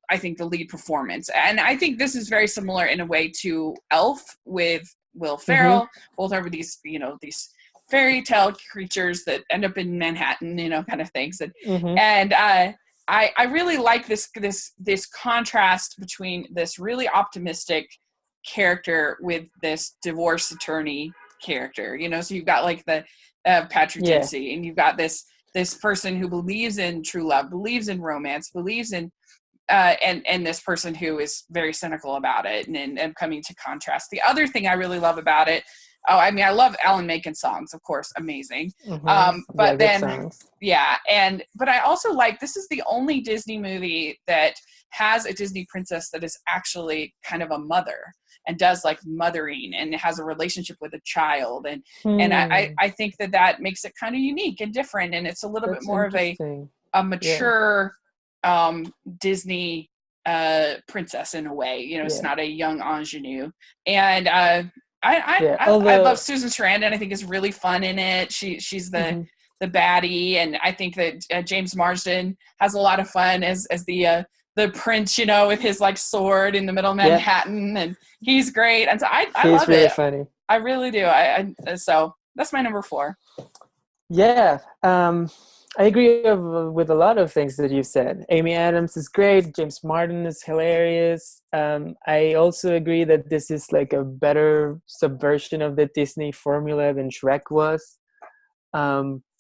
I think the lead performance. And I think this is very similar in a way to Elf with Will Ferrell. Both are these, these fairy tale creatures that end up in Manhattan, kind of things. And I really like this contrast between this really optimistic character with this divorce attorney character, so you've got like the Patrick Dempsey, and you've got this person who believes in true love, believes in romance, believes in and this person who is very cynical about it, and coming to contrast. The other thing I really love about it, I love Alan Menken's songs, of course, amazing. But I also like, this is the only Disney movie that has a Disney princess that is actually kind of a mother and does like mothering and has a relationship with a child. And I think that makes it kind of unique and different. And it's a little bit more of a mature Disney princess in a way, it's not a young ingenue. And I love Susan Sarandon. I think is really fun in it. She's the baddie, and I think that James Marsden has a lot of fun as the prince, with his like sword in the middle of Manhattan, and he's great. And so I love really it. Funny. I really do. So that's my number 4. Yeah. I agree with a lot of things that you said. Amy Adams is great. James Marsden is hilarious. I also agree that this is like a better subversion of the Disney formula than Shrek was.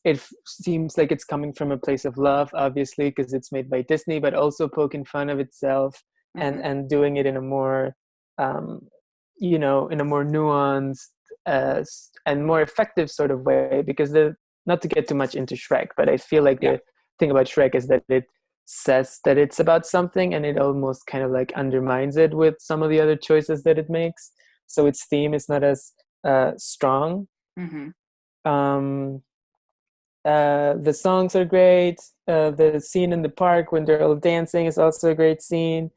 It seems like it's coming from a place of love, obviously, because it's made by Disney, but also poking fun of itself and doing it in a more, in a more nuanced and more effective sort of way. Because not to get too much into Shrek, but I feel like the thing about Shrek is that it says that it's about something, and it almost kind of like undermines it with some of the other choices that it makes. So its theme is not as strong. The songs are great. The scene in the park when they're all dancing is also a great scene.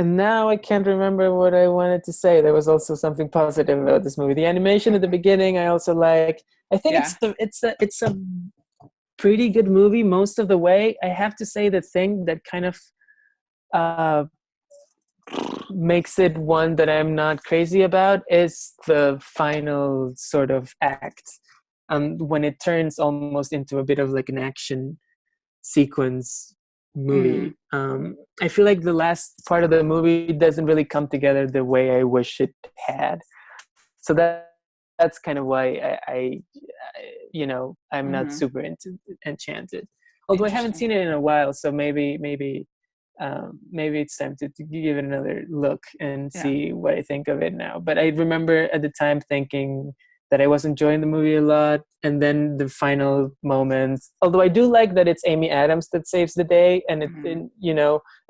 And now I can't remember what I wanted to say. There was also something positive about this movie. The animation at the beginning, I also like. I think it's a pretty good movie most of the way. I have to say, the thing that kind of makes it one that I'm not crazy about is the final sort of act, when it turns almost into a bit of like an action sequence movie. I feel like the last part of the movie doesn't really come together the way I wish it had. So that's kind of why I'm not super into Enchanted. Although I haven't seen it in a while, so maybe it's time to give it another look and see what I think of it now. But I remember at the time thinking that I was enjoying the movie a lot. And then the final moments, although I do like that it's Amy Adams that saves the day, and Mm-hmm.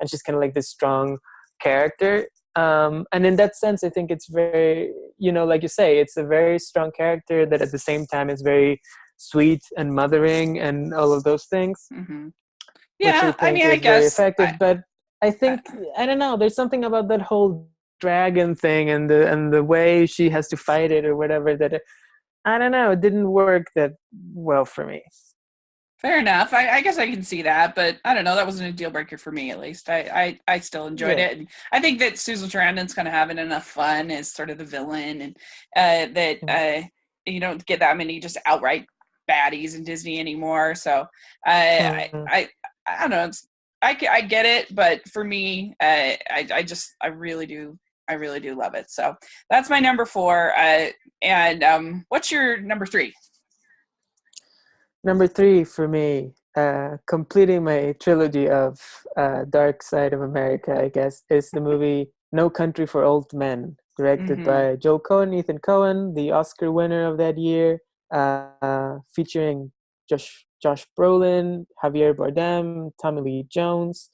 and she's kind of like this strong character. And in that sense, I think it's very, like you say, it's a very strong character that at the same time is very sweet and mothering and all of those things, Mm-hmm. which I Yeah, I think mean, I is very guess effective. But I I, think, I don't know, there's something about that whole dragon thing and the way she has to fight it or whatever that I don't know, it didn't work that well for me. fair enough. I guess I can see that, but I don't know. That wasn't a deal breaker for me, at least. I still enjoyed Yeah. it, and I think that Susan Sarandon's kind of having enough fun as sort of the villain, and that you don't get that many just outright baddies in Disney anymore. So Mm. I don't know. I get it, but for me, I really do love it. So that's my number four. And what's your number three? Number three for me, completing my trilogy of Dark Side of America, I guess, is the movie No Country for Old Men, directed Mm-hmm. by Joel Cohen, Ethan Cohen, the Oscar winner of that year, featuring Josh Brolin, Javier Bardem, Tommy Lee Jones.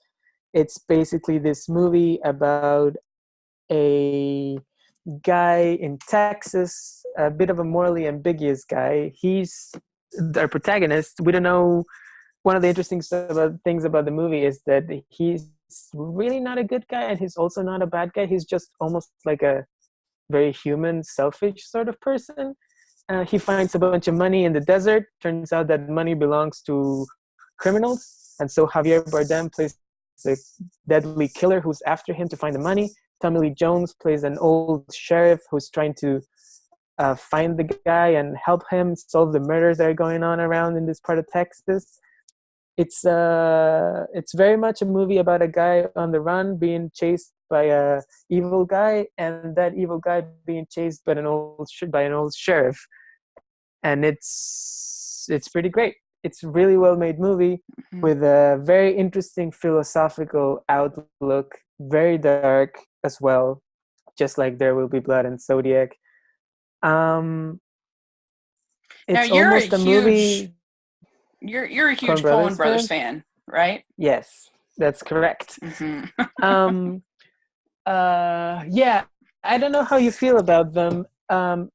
It's basically this movie about a guy in Texas, a bit of a morally ambiguous guy. He's our protagonist. We don't know. One of the interesting things about the movie is that he's really not a good guy, and he's also not a bad guy. He's just almost like a very human, selfish sort of person. He finds a bunch of money in the desert. Turns out that money belongs to criminals, and so Javier Bardem plays a deadly killer who's after him to find the money. Tommy Lee Jones plays an old sheriff who's trying to find the guy and help him solve the murders that are going on around in this part of Texas. It's very much a movie about a guy on the run being chased by a evil guy, and that evil guy being chased by an old sheriff, and it's pretty great. It's a really well made movie Mm-hmm. with a very interesting philosophical outlook, very dark as well, just like There Will Be Blood and Zodiac. Um, Now it's almost a movie. you're a Coen huge Coen Brothers Brothers fan? fan, right? Yes, that's correct. Mm-hmm. Um, yeah, I don't know how you feel about them.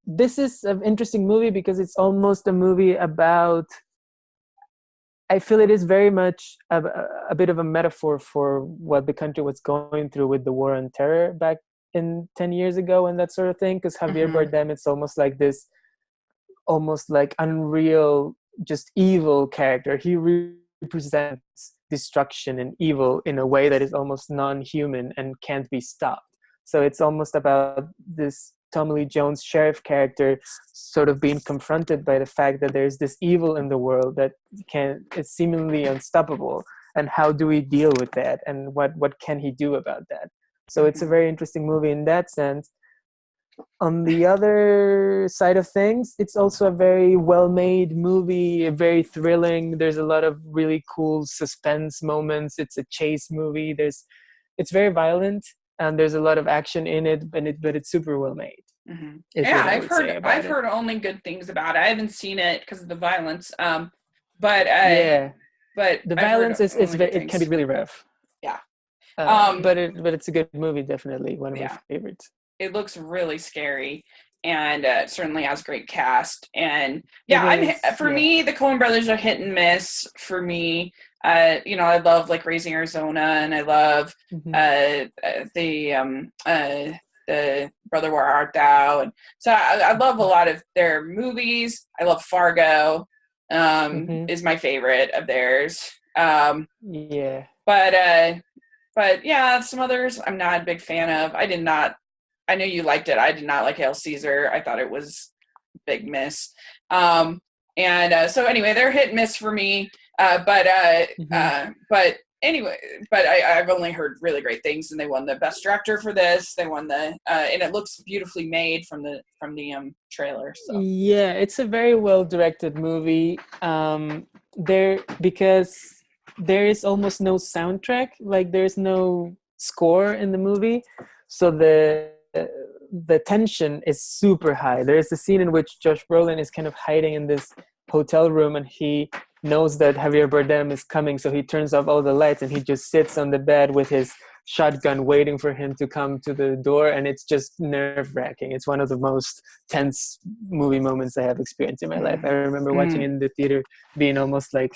This is an interesting movie because it's almost a movie about. I feel it is very much a bit of a metaphor for what the country was going through with the war on terror back in 10 years ago and that sort of thing. Because Javier Mm-hmm. Bardem, it's almost like this, almost like unreal, just evil character. He represents destruction and evil in a way that is almost non-human and can't be stopped. So it's almost about this Tommy Lee Jones sheriff character sort of being confronted by the fact that there's this evil in the world that is seemingly unstoppable, and how do we deal with that, and what can he do about that. So it's a Mm-hmm. very interesting movie in that sense. On the other side of things, it's also a very well-made movie, very thrilling. There's a lot of really cool suspense moments. It's a chase movie. It's very violent, and there's a lot of action in it, but it's super well made. Mm-hmm. Is Yeah, what I would say I've about it. heard only good things about it. I haven't seen it because of the violence. But Yeah, but the I've heard violence is only good it can be things. really rough. Yeah. But it's a good movie, definitely one of my Yeah. favorites. It looks really scary, and certainly has great cast. And It yeah, is, for yeah. me, the Coen Brothers are hit and miss for me. I love like Raising Arizona, and I love Hmm. uh, the Brother Where Art Thou, and so I love a lot of their movies. I love Fargo, Hmm. is my favorite of theirs. Um, Yeah. but uh, but yeah, some others I'm not a big fan of. I know you liked it. I did not like Hail Caesar. I thought it was a big miss. And so anyway, they're hit and miss for me. Hmm. But anyway, but I've only heard really great things, and they won the best director for this. They won and it looks beautifully made from the trailer. So. Yeah, it's a very well directed movie. There because there is almost no soundtrack, like there's no score in the movie, so the tension is super high. There's a scene in which Josh Brolin is kind of hiding in this hotel room, and he knows that Javier Bardem is coming, so he turns off all the lights and he just sits on the bed with his shotgun waiting for him to come to the door, and it's just nerve-wracking. It's one of the most tense movie moments I have experienced in my life. I remember watching in the theater being almost like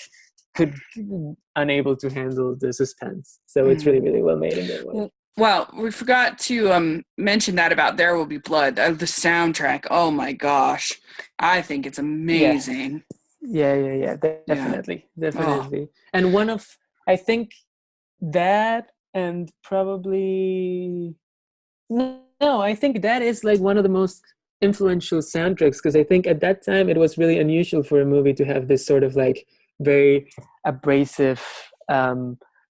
unable to handle the suspense. So it's really, really well made in that way. Well, we forgot to mention that about There Will Be Blood. The soundtrack, oh my gosh. I think it's amazing. Yeah. Definitely. Oh. And one of, I think that, and probably, no, I think that is like one of the most influential soundtracks, because I think at that time it was really unusual for a movie to have this sort of like very abrasive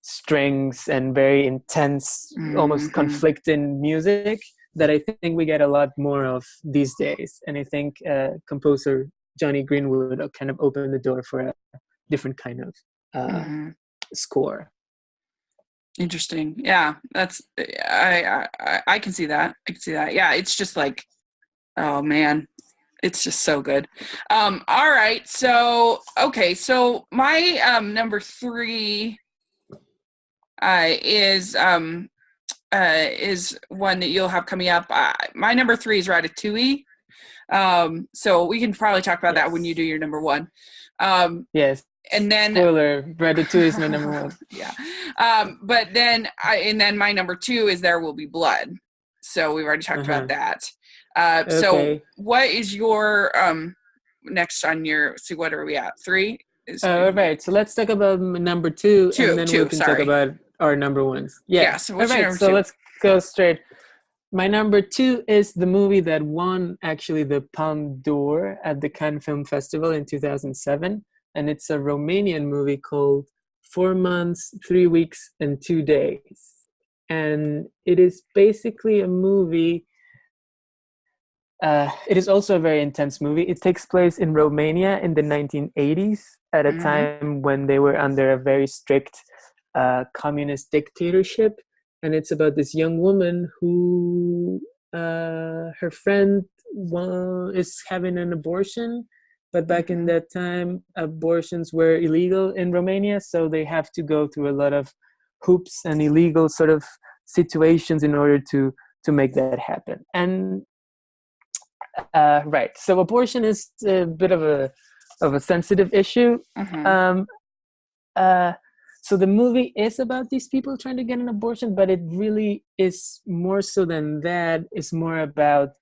strings and very intense, almost conflicting music that I think we get a lot more of these days. And I think composer Johnny Greenwood kind of opened the door for a different kind of score. Interesting. Yeah, that's I can see that. Yeah, it's just like, oh man, it's just so good. All right, so my number 3 is one that you'll have coming up. My number 3 is Ratatouille. So we can probably talk about that when you do your number 1. Yes. And then spoiler, Ratatouille is my number 1. Yeah. But then my number 2 is There Will Be Blood. So we've already talked about that. Okay. So what is your next on your, see, what are we at? 3? Right. So let's talk about number 2, and then we can talk about our number 1s. Yeah. So what's your number 2? So let's go straight. My number 2 is the movie that won actually the Palme d'Or at the Cannes Film Festival in 2007. And it's a Romanian movie called 4 Months, 3 Weeks, and 2 Days. And it is basically a movie. It is also a very intense movie. It takes place in Romania in the 1980s, at a time when they were under a very strict communist dictatorship. And it's about this young woman who, her friend is having an abortion. But back in that time, abortions were illegal in Romania, so they have to go through a lot of hoops and illegal sort of situations in order to make that happen. And right, so abortion is a bit of a sensitive issue. So the movie is about these people trying to get an abortion, but it really is more so than that. It's more about,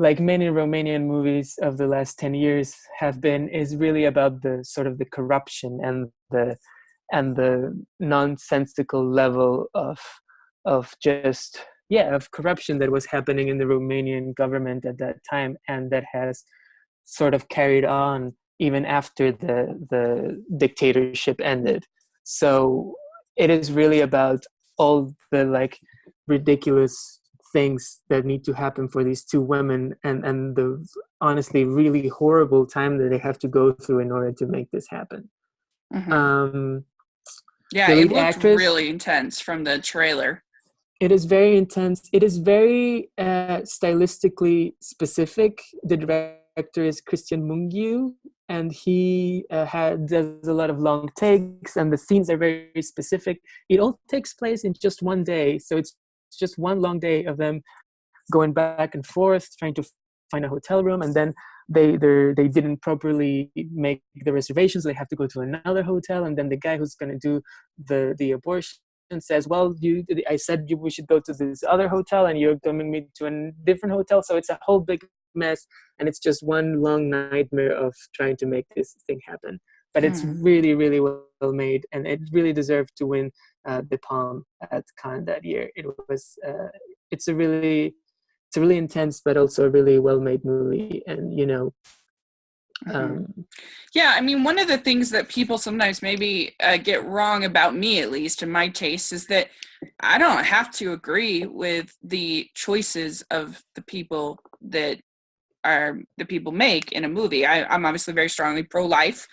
like many Romanian movies of the last 10 years have been, is really about the sort of the corruption and the nonsensical level of just, of corruption that was happening in the Romanian government at that time, and that has sort of carried on even after the dictatorship ended. So it is really about all the like ridiculous things that need to happen for these 2 women, and the honestly really horrible time that they have to go through in order to make this happen. It looked really intense from the trailer. It is very intense. It is very stylistically specific. The director is Cristian Mungiu, and he does a lot of long takes, and the scenes are very specific. It all takes place in just one day, so it's just one long day of them going back and forth trying to find a hotel room, and then they didn't properly make the reservations. They have to go to another hotel, and then the guy who's going to do the abortion says, well, I said we should go to this other hotel, and you're coming me to a different hotel. So it's a whole big mess, and it's just one long nightmare of trying to make this thing happen. But it's really, really well made, and it really deserved to win the Palme at Cannes that year. It's a really intense, but also a really well made movie, and yeah, I mean, one of the things that people sometimes maybe get wrong about me, at least in my taste, is that I don't have to agree with the choices of the people that are the people make in a movie. I'm obviously very strongly pro-life,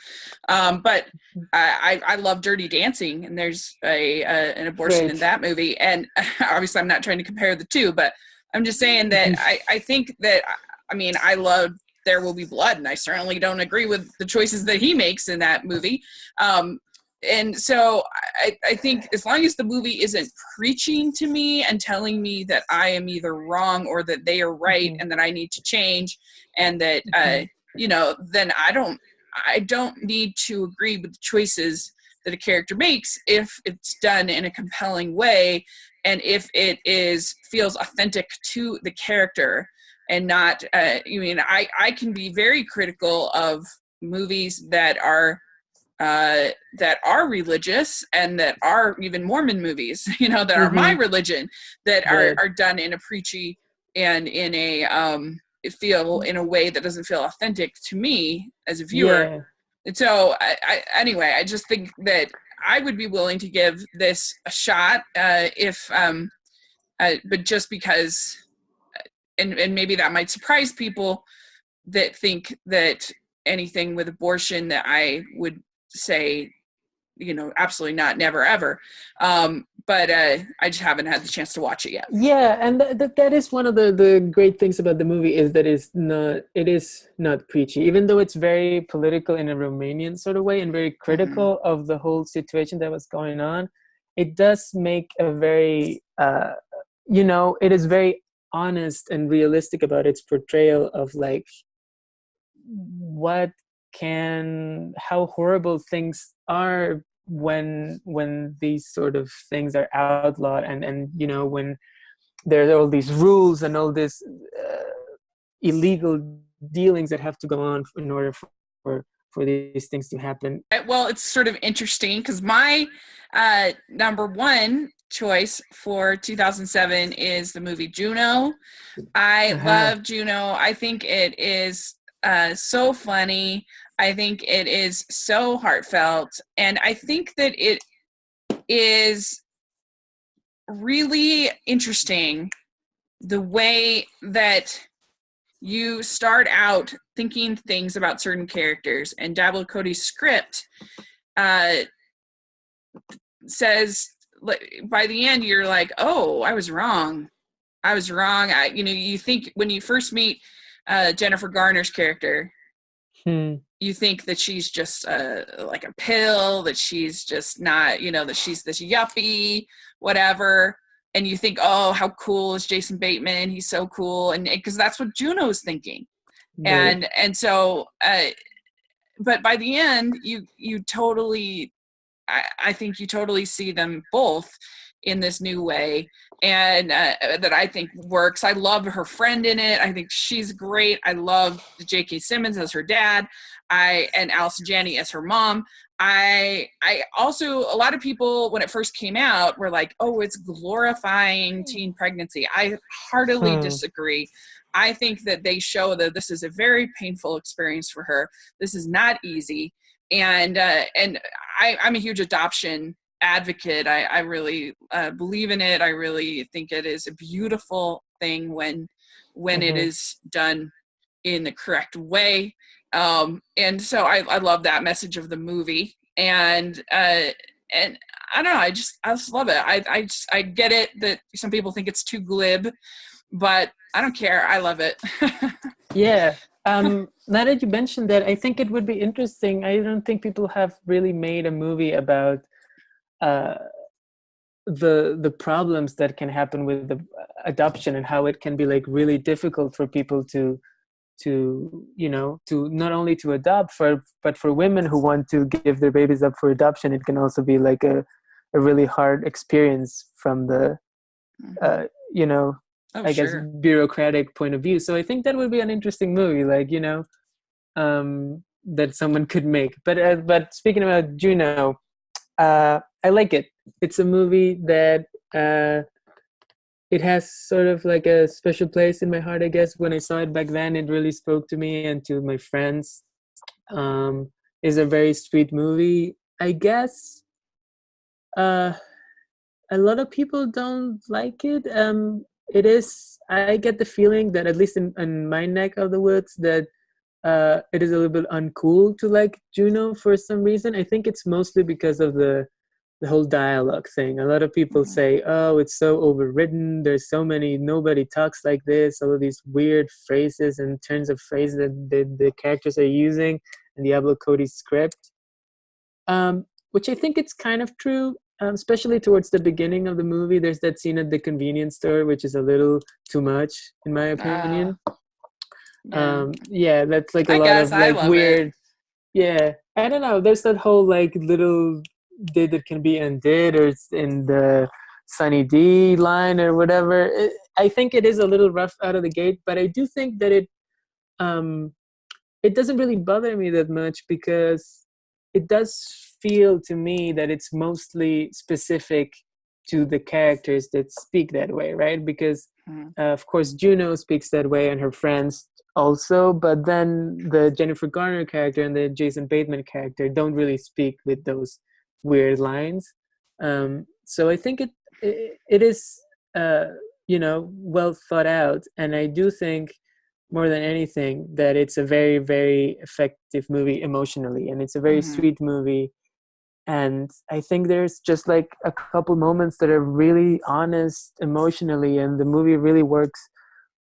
but I love Dirty Dancing, and there's an abortion in that movie, and obviously I'm not trying to compare the two, but I'm just saying that I think that, I mean, I love There Will Be Blood, and I certainly don't agree with the choices that he makes in that movie. And so I think as long as the movie isn't preaching to me and telling me that I am either wrong or that they are right and that I need to change, and that, you know, then I don't need to agree with the choices that a character makes if it's done in a compelling way and if it feels authentic to the character and not, I mean, I can be very critical of movies that are religious and that are even Mormon movies, you know, that are my religion, that are done in a preachy and in a feel in a way that doesn't feel authentic to me as a viewer. Yeah. And so anyway, I just think that I would be willing to give this a shot but just because, and maybe that might surprise people that think that anything with abortion that I would say, you know, absolutely not, never, ever. But I just haven't had the chance to watch it yet. Yeah, and that is one of the great things about the movie is that it is not preachy, even though it's very political in a Romanian sort of way and very critical of the whole situation that was going on. It does make a very, you know, it is very honest and realistic about its portrayal of like how horrible things are when these sort of things are outlawed and you know, when there's all these rules and all this illegal dealings that have to go on in order for these things to happen. Well, it's sort of interesting because my number one choice for 2007 is the movie Juno. I love Juno. I think it is so funny. I think it is so heartfelt. And I think that it is really interesting the way that you start out thinking things about certain characters, and Dabble Cody's script says by the end you're like, oh, I was wrong. You know, you think when you first meet Jennifer Garner's character, you think that she's just like a pill, that she's just not, you know, that she's this yuppie, whatever. And you think, oh, how cool is Jason Bateman? He's so cool. And because that's what Juno's thinking. Right. And so, but by the end, you totally, I think you totally see them both in this new way, and that I think works. I love her friend in it. I think she's great. I love J.K. Simmons as her dad, and Allison Janney as her mom. I also, a lot of people when it first came out were like, oh, it's glorifying teen pregnancy. I heartily disagree. I think that they show that this is a very painful experience for her. This is not easy. And I'm a huge adoption advocate. I really believe in it. I really think it is a beautiful thing when it is done in the correct way. And so I love that message of the movie. And I don't know, I just love it. I get it that some people think it's too glib, but I don't care. I love it. Yeah. Now that you mentioned that, I think it would be interesting. I don't think people have really made a movie about the problems that can happen with the adoption and how it can be like really difficult for people to you know, to not only to adopt but for women who want to give their babies up for adoption. It can also be like a really hard experience from the you know, I guess bureaucratic point of view. So I think that would be an interesting movie, like, you know, that someone could make. But speaking about Juno, I like it. It's a movie that it has sort of like a special place in my heart, I guess. When I saw it back then, it really spoke to me and to my friends. It's a very sweet movie. I guess a lot of people don't like it. It is, I get the feeling that at least in my neck of the woods that it is a little bit uncool to like Juno for some reason. I think it's mostly because of the the whole dialogue thing. A lot of people Mhm. say, "Oh, it's so overwritten. There's so many. Nobody talks like this. All of these weird phrases and turns of phrases that the characters are using in Diablo Cody's script." Which I think it's kind of true, especially towards the beginning of the movie. There's that scene at the convenience store, which is a little too much, in my Uh, opinion. yeah. Yeah, that's like a I lot guess of I like love it. weird. Yeah, I don't know. There's that whole like little did that can be undid, or it's in the Sunny D line or whatever. I think it is a little rough out of the gate, but I do think that um, it doesn't really bother me that much because it does feel to me that it's mostly specific to the characters that speak that way, right? Because Mhm. of course Juno speaks that way and her friends also, but then the Jennifer Garner character and the Jason Bateman character don't really speak with those weird lines. So I think it is uh, well thought out, and I do think more than anything that it's a very very effective movie emotionally, and it's a very Mhm. sweet movie. And I think there's just like a couple moments that are really honest emotionally, and the movie really works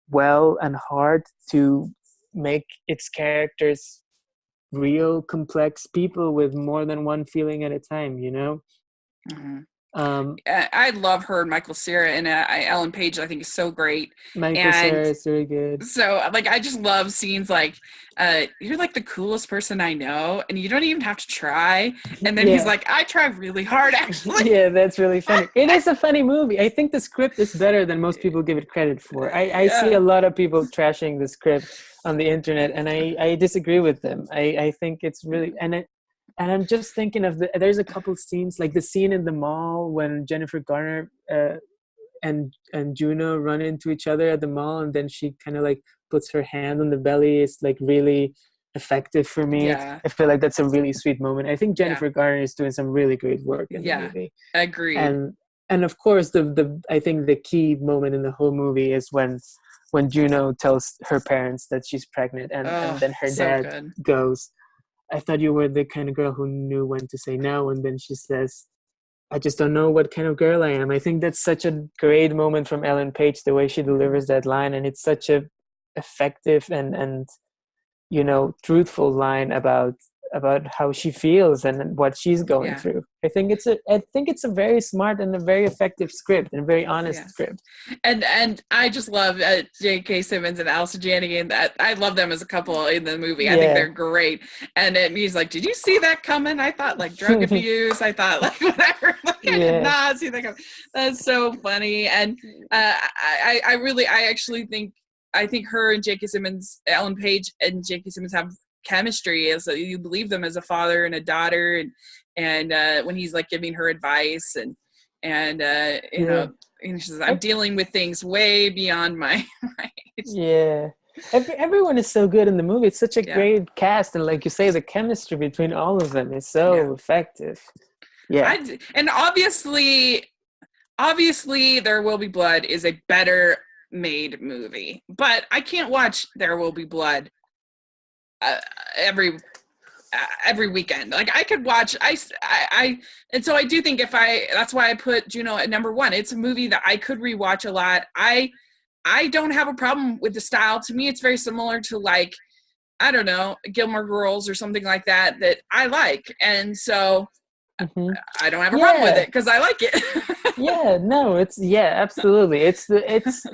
well and hard to make its characters real complex people with more than one feeling at a time, Mhm. um I love her and Michael Cera, and Ellen Page I think is so great. Michael And Cera is very good. so like I just love scenes like you're like the coolest person I know and you don't even have to try, and then he's Yeah. like, I try really hard actually. Yeah, that's really funny. It is a funny movie. I think the script is better than most people give it credit for. I see Yeah. a lot of people trashing the script on the internet, and I disagree with them. I think it's really, and I'm just thinking of there's a couple scenes, like the scene in the mall when Jennifer Garner and Juno run into each other at the mall, and then she kind of like puts her hand on the belly. It's like really effective for me. Yeah. I feel like that's a really sweet moment. I think Yeah. Jennifer Garner is doing some really great work in the Yeah. movie. Agreed. And of course the I think the key moment in the whole movie is when Juno tells her parents that she's pregnant, and Oh, then her so dad good. goes, "I thought you were the kind of girl who knew when to say no," and then she says, "I just don't know what kind of girl I am." I think that's such a great moment from Ellen Page, the way she delivers that line, and it's such a effective and truthful line about how she feels and what she's going Yeah. through. I think it's a very smart and a very effective script and a very honest Yeah. script. And I just love J.K. Simmons and Allison Janney, and that I love them as a couple in the movie. I think Yeah. they're great. And then he's like, "Did you see that coming?" I thought like drug abuse. I thought like whatever. Like I did Yeah. not see that coming. That's so funny. And I actually think I think her and J.K. Simmons, Ellen Page and J.K. Simmons have chemistry, as you believe them as a father and a daughter, and when he's like giving her advice and Yeah. and she says, I'm dealing with things way beyond my age. Yeah. Everyone is so good in the movie. It's such a Yeah. great cast, and like you say, the chemistry between all of them is Yeah. so effective. Yeah. And obviously There Will Be Blood is a better made movie, but I can't watch There Will Be Blood uh, every every weekend. Like I could watch and so I do think that's why I put Juno at number one. It's a movie that I could rewatch a lot. I don't have a problem with the style. To me, it's very similar to like, I don't know, Gilmore Girls or something like that I like. And so Hmm. I don't have a problem with Yeah. it because I like it. Yeah, no, absolutely. It's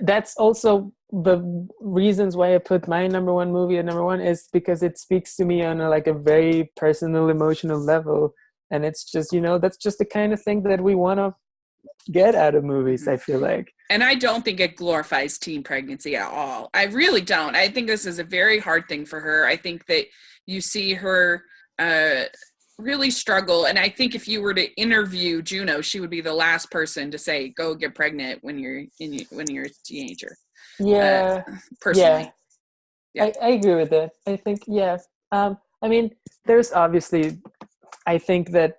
that's also the reasons why I put my number one movie at number one, is because it speaks to me on like a very personal, emotional level, and it's just that's just the kind of thing that we want to get out of movies. I feel like. And I don't think it glorifies teen pregnancy at all. I really don't. I think this is a very hard thing for her. I think that you see her uh, really struggle. And I think if you were to interview Juno, she would be the last person to say, "Go get pregnant when you're a teenager." Uh, Yeah, yeah, Personally, yeah. I agree with that. I think I mean, there's obviously, I think that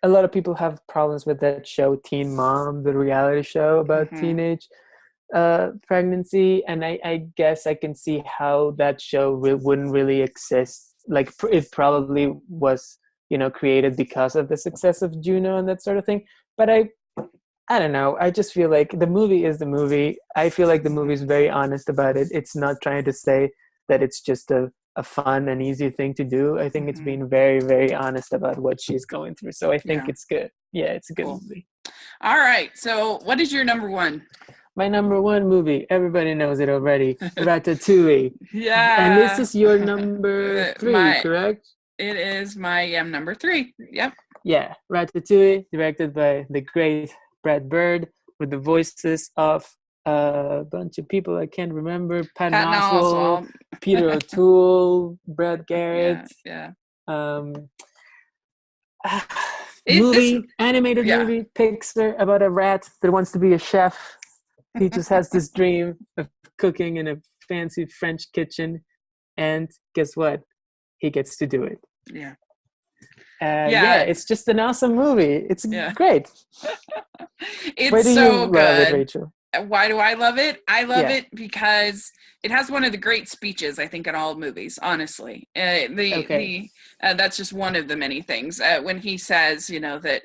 a lot of people have problems with that show Teen Mom, the reality show about Mm-hmm. teenage pregnancy, and I guess I can see how that show wouldn't really exist. Like it probably was created because of the success of Juno and that sort of thing. But I don't know. I just feel like the movie is the movie. I feel like the movie is very honest about it. It's not trying to say that it's just a fun and easy thing to do. I think it's being very, very honest about what she's going through. So I think it's good. Yeah, it's a good movie. All right. So what is your number one? My number one movie, everybody knows it already, Ratatouille. Yeah. And this is your number 3, correct? It is my number 3. Yep. Yeah, Ratatouille, directed by the great Brad Bird, with the voices of a bunch of people I can't remember. Patton Oswalt, Peter O'Toole, Brad Garrett. Yeah. Animated movie, Pixar, about a rat that wants to be a chef. He just has this dream of cooking in a fancy French kitchen, and guess what? He gets to do it. Yeah. It's just an awesome movie. It's great. It's Why do so you good. Love it, Rachel? Why do I love it? I love it because it has one of the great speeches, I think, in all movies, honestly. That's just one of the many things. When he says, that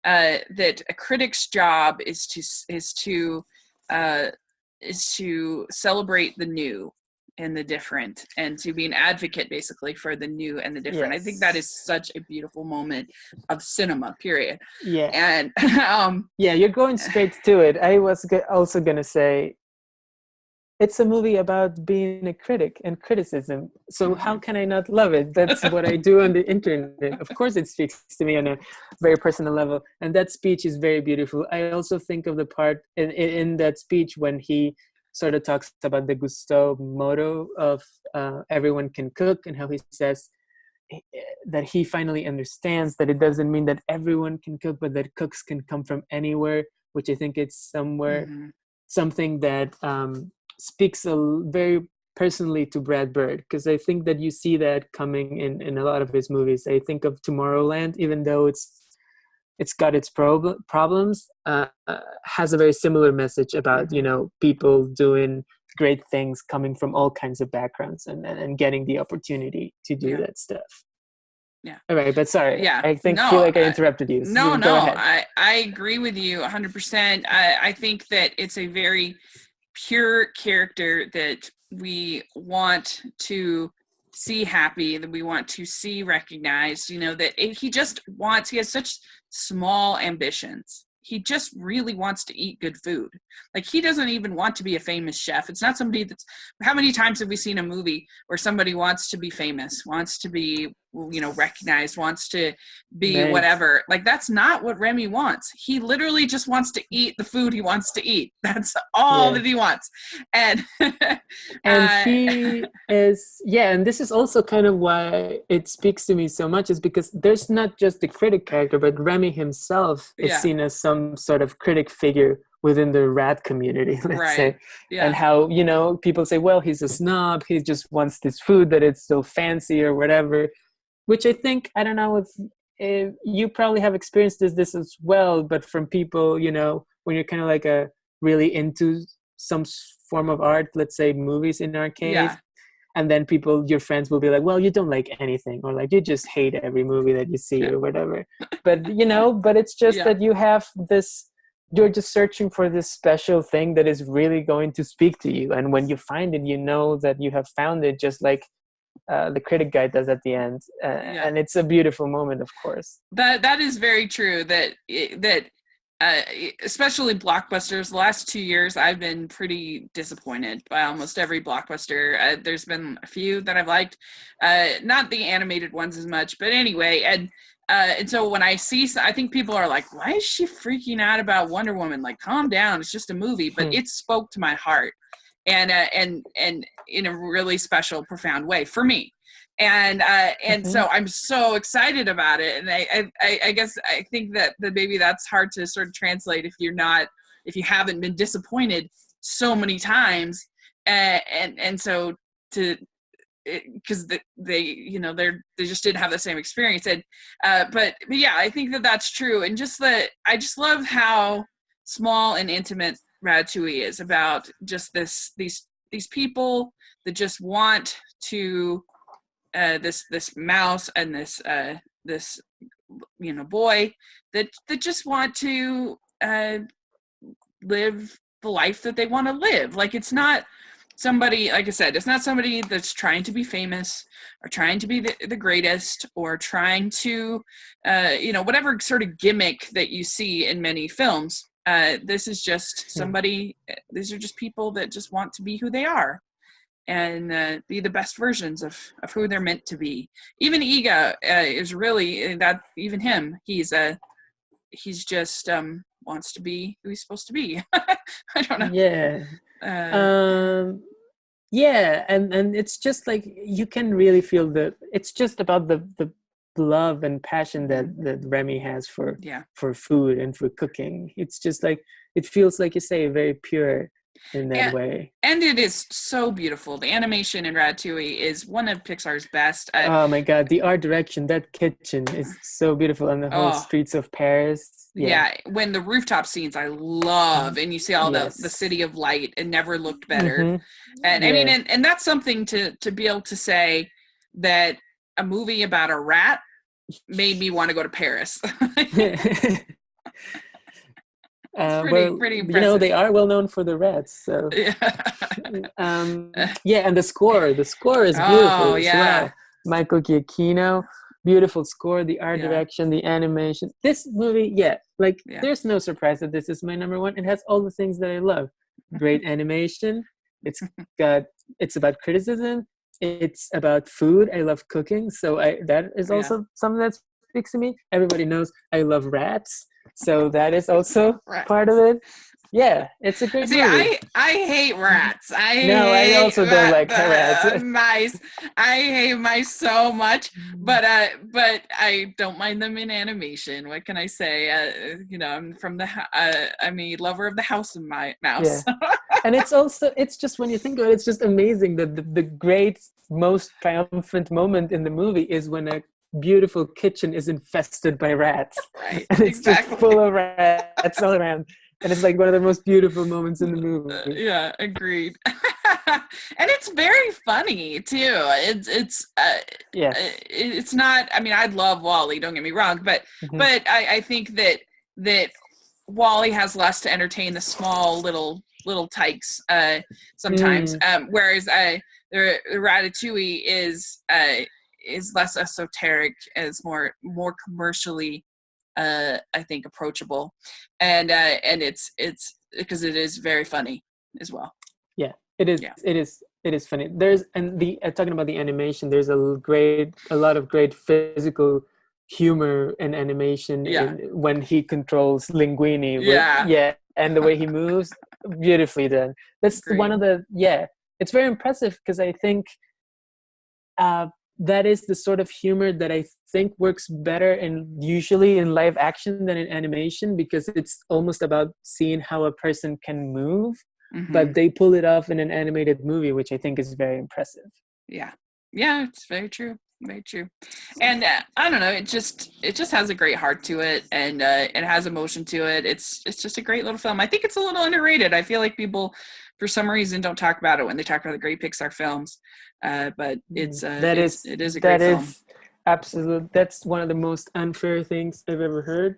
a critic's job is to celebrate the new and the different, and to be an advocate basically for the new and the different. Yes. I think that is such a beautiful moment of cinema, period. Yeah. And you're going straight to it. I was also going to say it's a movie about being a critic and criticism. So how can I not love it? That's what I do on the internet. Of course it speaks to me on a very personal level. And that speech is very beautiful. I also think of the part in that speech when he sort of talks about the Gusteau motto of everyone can cook, and how he says that he finally understands that it doesn't mean that everyone can cook, but that cooks can come from anywhere, which I think it's something that speaks very personally to Brad Bird, because I think that you see that coming in a lot of his movies. I think of Tomorrowland, even though it's got its problems, has a very similar message about, people doing great things coming from all kinds of backgrounds and getting the opportunity to do that stuff. Yeah. All right, but sorry. Yeah. I feel like I interrupted you. So go ahead. I agree with you 100%. I think that it's a very pure character that we want to see happy, that we want to see recognized, that he has such small ambitions. He just really wants to eat good food. Like, he doesn't even want to be a famous chef. It's not somebody how many times have we seen a movie where somebody wants to be famous, wants to be, recognized, wants to be whatever. Like, that's not what Remy wants. He literally just wants to eat the food he wants to eat. That's all that he wants. And he is, and this is also kind of why it speaks to me so much, is because there's not just the critic character, but Remy himself is seen as some sort of critic figure within the rat community, let's say. And how, people say, well, he's a snob, he just wants this food that it's so fancy or whatever, which I think, I don't know if you probably have experienced this as well, but from people, when you're kind of like really into some form of art, let's say movies in our case, and then your friends will be like, well, you don't like anything, or like, you just hate every movie that you see or whatever. But, but it's just that you have this, you're just searching for this special thing that is really going to speak to you. And when you find it, you know that you have found it, just like the critic guy does at the end. And it's a beautiful moment, of course. That is very true. That especially blockbusters, the last 2 years, I've been pretty disappointed by almost every blockbuster. There's been a few that I've liked, not the animated ones as much, but anyway. And so when I think people are like, why is she freaking out about Wonder Woman? Like, calm down. It's just a movie. But it spoke to my heart, and in a really special, profound way for me. And so I'm so excited about it. And I guess I think that maybe that's hard to sort of translate if you haven't been disappointed so many times. And so because they just didn't have the same experience. And but yeah, I think that that's true. And I just love how small and intimate Ratatouille is, about just these people that just want to this mouse and this this boy that just want to live the life that they want to live. Like, it's not somebody, like I said, it's not somebody that's trying to be famous or trying to be the greatest or trying to whatever sort of gimmick that you see in many films. This is just somebody, these are just people that just want to be who they are and be the best versions of who they're meant to be. Even Iga is really that. Even him, he's just wants to be who he's supposed to be. I don't know. Yeah. Yeah, and it's just like you can really feel it's just about the love and passion that Remy has for food and for cooking. It's just like, it feels like you say very pure in that way. And it is so beautiful. The animation in Ratatouille is one of Pixar's best. Oh my God, the art direction, that kitchen is so beautiful, and the whole streets of Paris. Yeah, when the rooftop scenes I love, and you see all the city of light, it never looked better. Mm-hmm. And I mean, and that's something to be able to say that a movie about a rat made me want to go to Paris. Pretty impressive. They are well known for the rats. So, and the score is beautiful as well. Michael Giacchino, beautiful score, the art direction, the animation. This movie, there's no surprise that this is my number one. It has all the things that I love. Great animation. It's about criticism. It's about food. I love cooking, so that is also something that speaks to me. Everybody knows I love rats. So that is also part of it. Yeah, it's a great movie. I hate rats. I also don't like rats. Mice. I hate mice so much, but I don't mind them in animation. What can I say? I'm from I'm a lover of the house of my mouse. Yeah. And it's just, when you think of it, it's just amazing that the great, most triumphant moment in the movie is when a beautiful kitchen is infested by rats. Right. And it's just full of rats all around. And it's like one of the most beautiful moments in the movie. Yeah, agreed. And it's very funny too. It's not. I mean, I love WALL-E. Don't get me wrong, but I think that WALL-E has less to entertain the small little tykes sometimes. Whereas the Ratatouille is less esoteric, is more commercially. I think approachable, and it's because it is very funny as well. Yeah, it is. Yeah. It is funny. There's talking about the animation. There's a lot of great physical humor and animation when he controls Linguini. And the way he moves, beautifully done. That's one of the It's very impressive because I think. That is the sort of humor that I think works better usually in live action than in animation, because it's almost about seeing how a person can move, but they pull it off in an animated movie, which I think is very impressive. Yeah, it's very true. Very true. And I don't know, it just has a great heart to it, and it has emotion to it. It's just a great little film. I think it's a little underrated. I feel like people, for some reason, don't talk about it when they talk about the great Pixar films. But it is a great film. Absolutely. That's one of the most unfair things I've ever heard.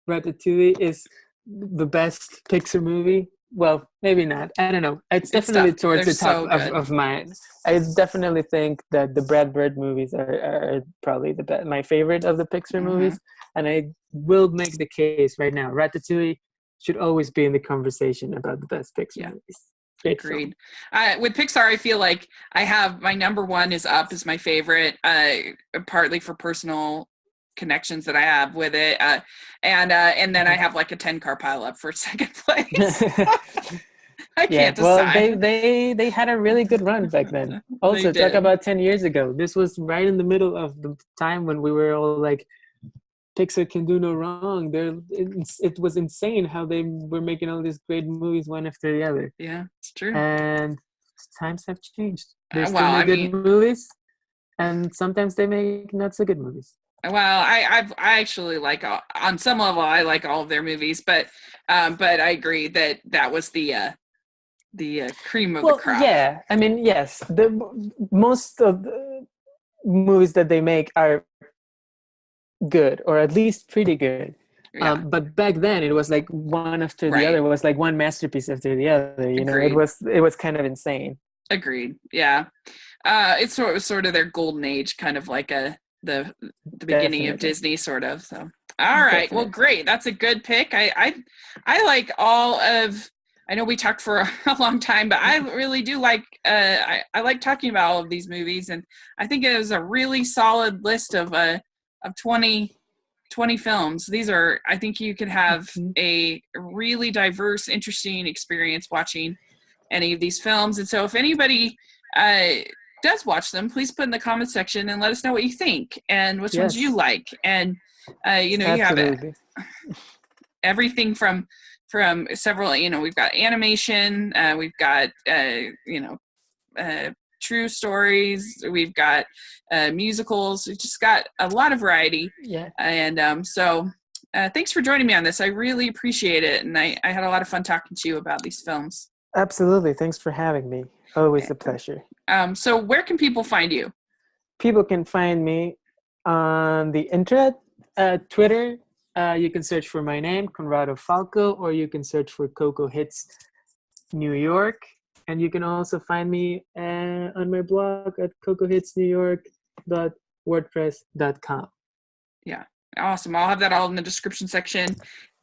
Ratatouille is the best Pixar movie. Well, maybe not. I don't know. It's definitely towards the top of mine. I definitely think that the Brad Bird movies are probably my favorite of the Pixar movies. And I will make the case right now. Ratatouille should always be in the conversation about the best Pixar movies. Agreed. With Pixar, I feel like I have my number one is Up is my favorite, partly for personal connections that I have with it, and then I have like a 10-car pile up for second place. I can't decide. Well, they had a really good run back then. Also, talk about 10 years ago. This was right in the middle of the time when we were all like, Pixar can do no wrong. It was insane how they were making all these great movies one after the other. Yeah, it's true. And times have changed. There's still make good movies, and sometimes they make not so good movies. Well, I actually like, on some level, I like all of their movies, but I agree that was the cream of the crop. Yeah, I mean, yes, most of the movies that they make are good, or at least pretty good. Yeah. But back then it was like one after the other. Right. It was like one masterpiece after the other. You know, Agreed. it was kind of insane. Agreed. Yeah. It's sort of their golden age, kind of like the beginning of Definitely, Disney, sort of. So, all right. Well, definitely. great. That's a good pick. I like all of. I know we talked for a long time, but I really do like. I like talking about all of these movies, and I think it was a really solid list of 20 films. These are. I think you could have Mhm. a really diverse, interesting experience watching any of these films. And so if anybody uh, does watch them, please put in the comment section and let us know what you think and which ones you Yes, like. And you have absolutely. everything from several. We've got animation, we've got uh, true stories, we've got musicals. We've just got a lot of variety. Yeah, And so thanks for joining me on this. I really appreciate it, and I had a lot of fun talking to you about these films. absolutely. Thanks for having me. Always a pleasure. So where can people find you? People can find me on the internet, Twitter. You can search for my name, Conrado Falco, or you can search for Coco Hits New York. And you can also find me on my blog at cocohitsnewyork.wordpress.com. Yeah, awesome. I'll have that all in the description section.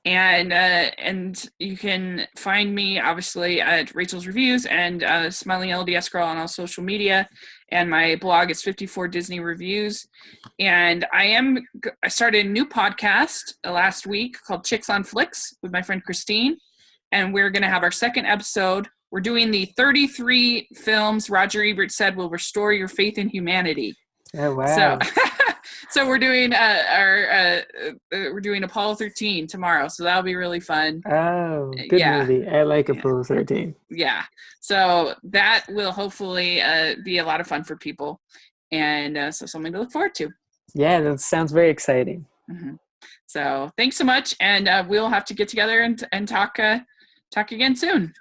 And you can find me obviously at Rachel's Reviews and Smiling LDS Girl on all social media, and my blog is 54 Disney Reviews. And I started a new podcast last week called Chicks on Flicks with my friend Christine, and we're going to have our second episode. We're doing the 33 films Roger Ebert said will restore your faith in humanity. Oh, So, wow. so we're doing Apollo 13 tomorrow. So that'll be really fun. Oh, good Yeah, movie. I like yeah, Apollo 13. yeah. So that will hopefully be a lot of fun for people, and so something to look forward to. Yeah, that sounds very exciting. Mm-hmm. So thanks so much, and we'll have to get together and talk again soon.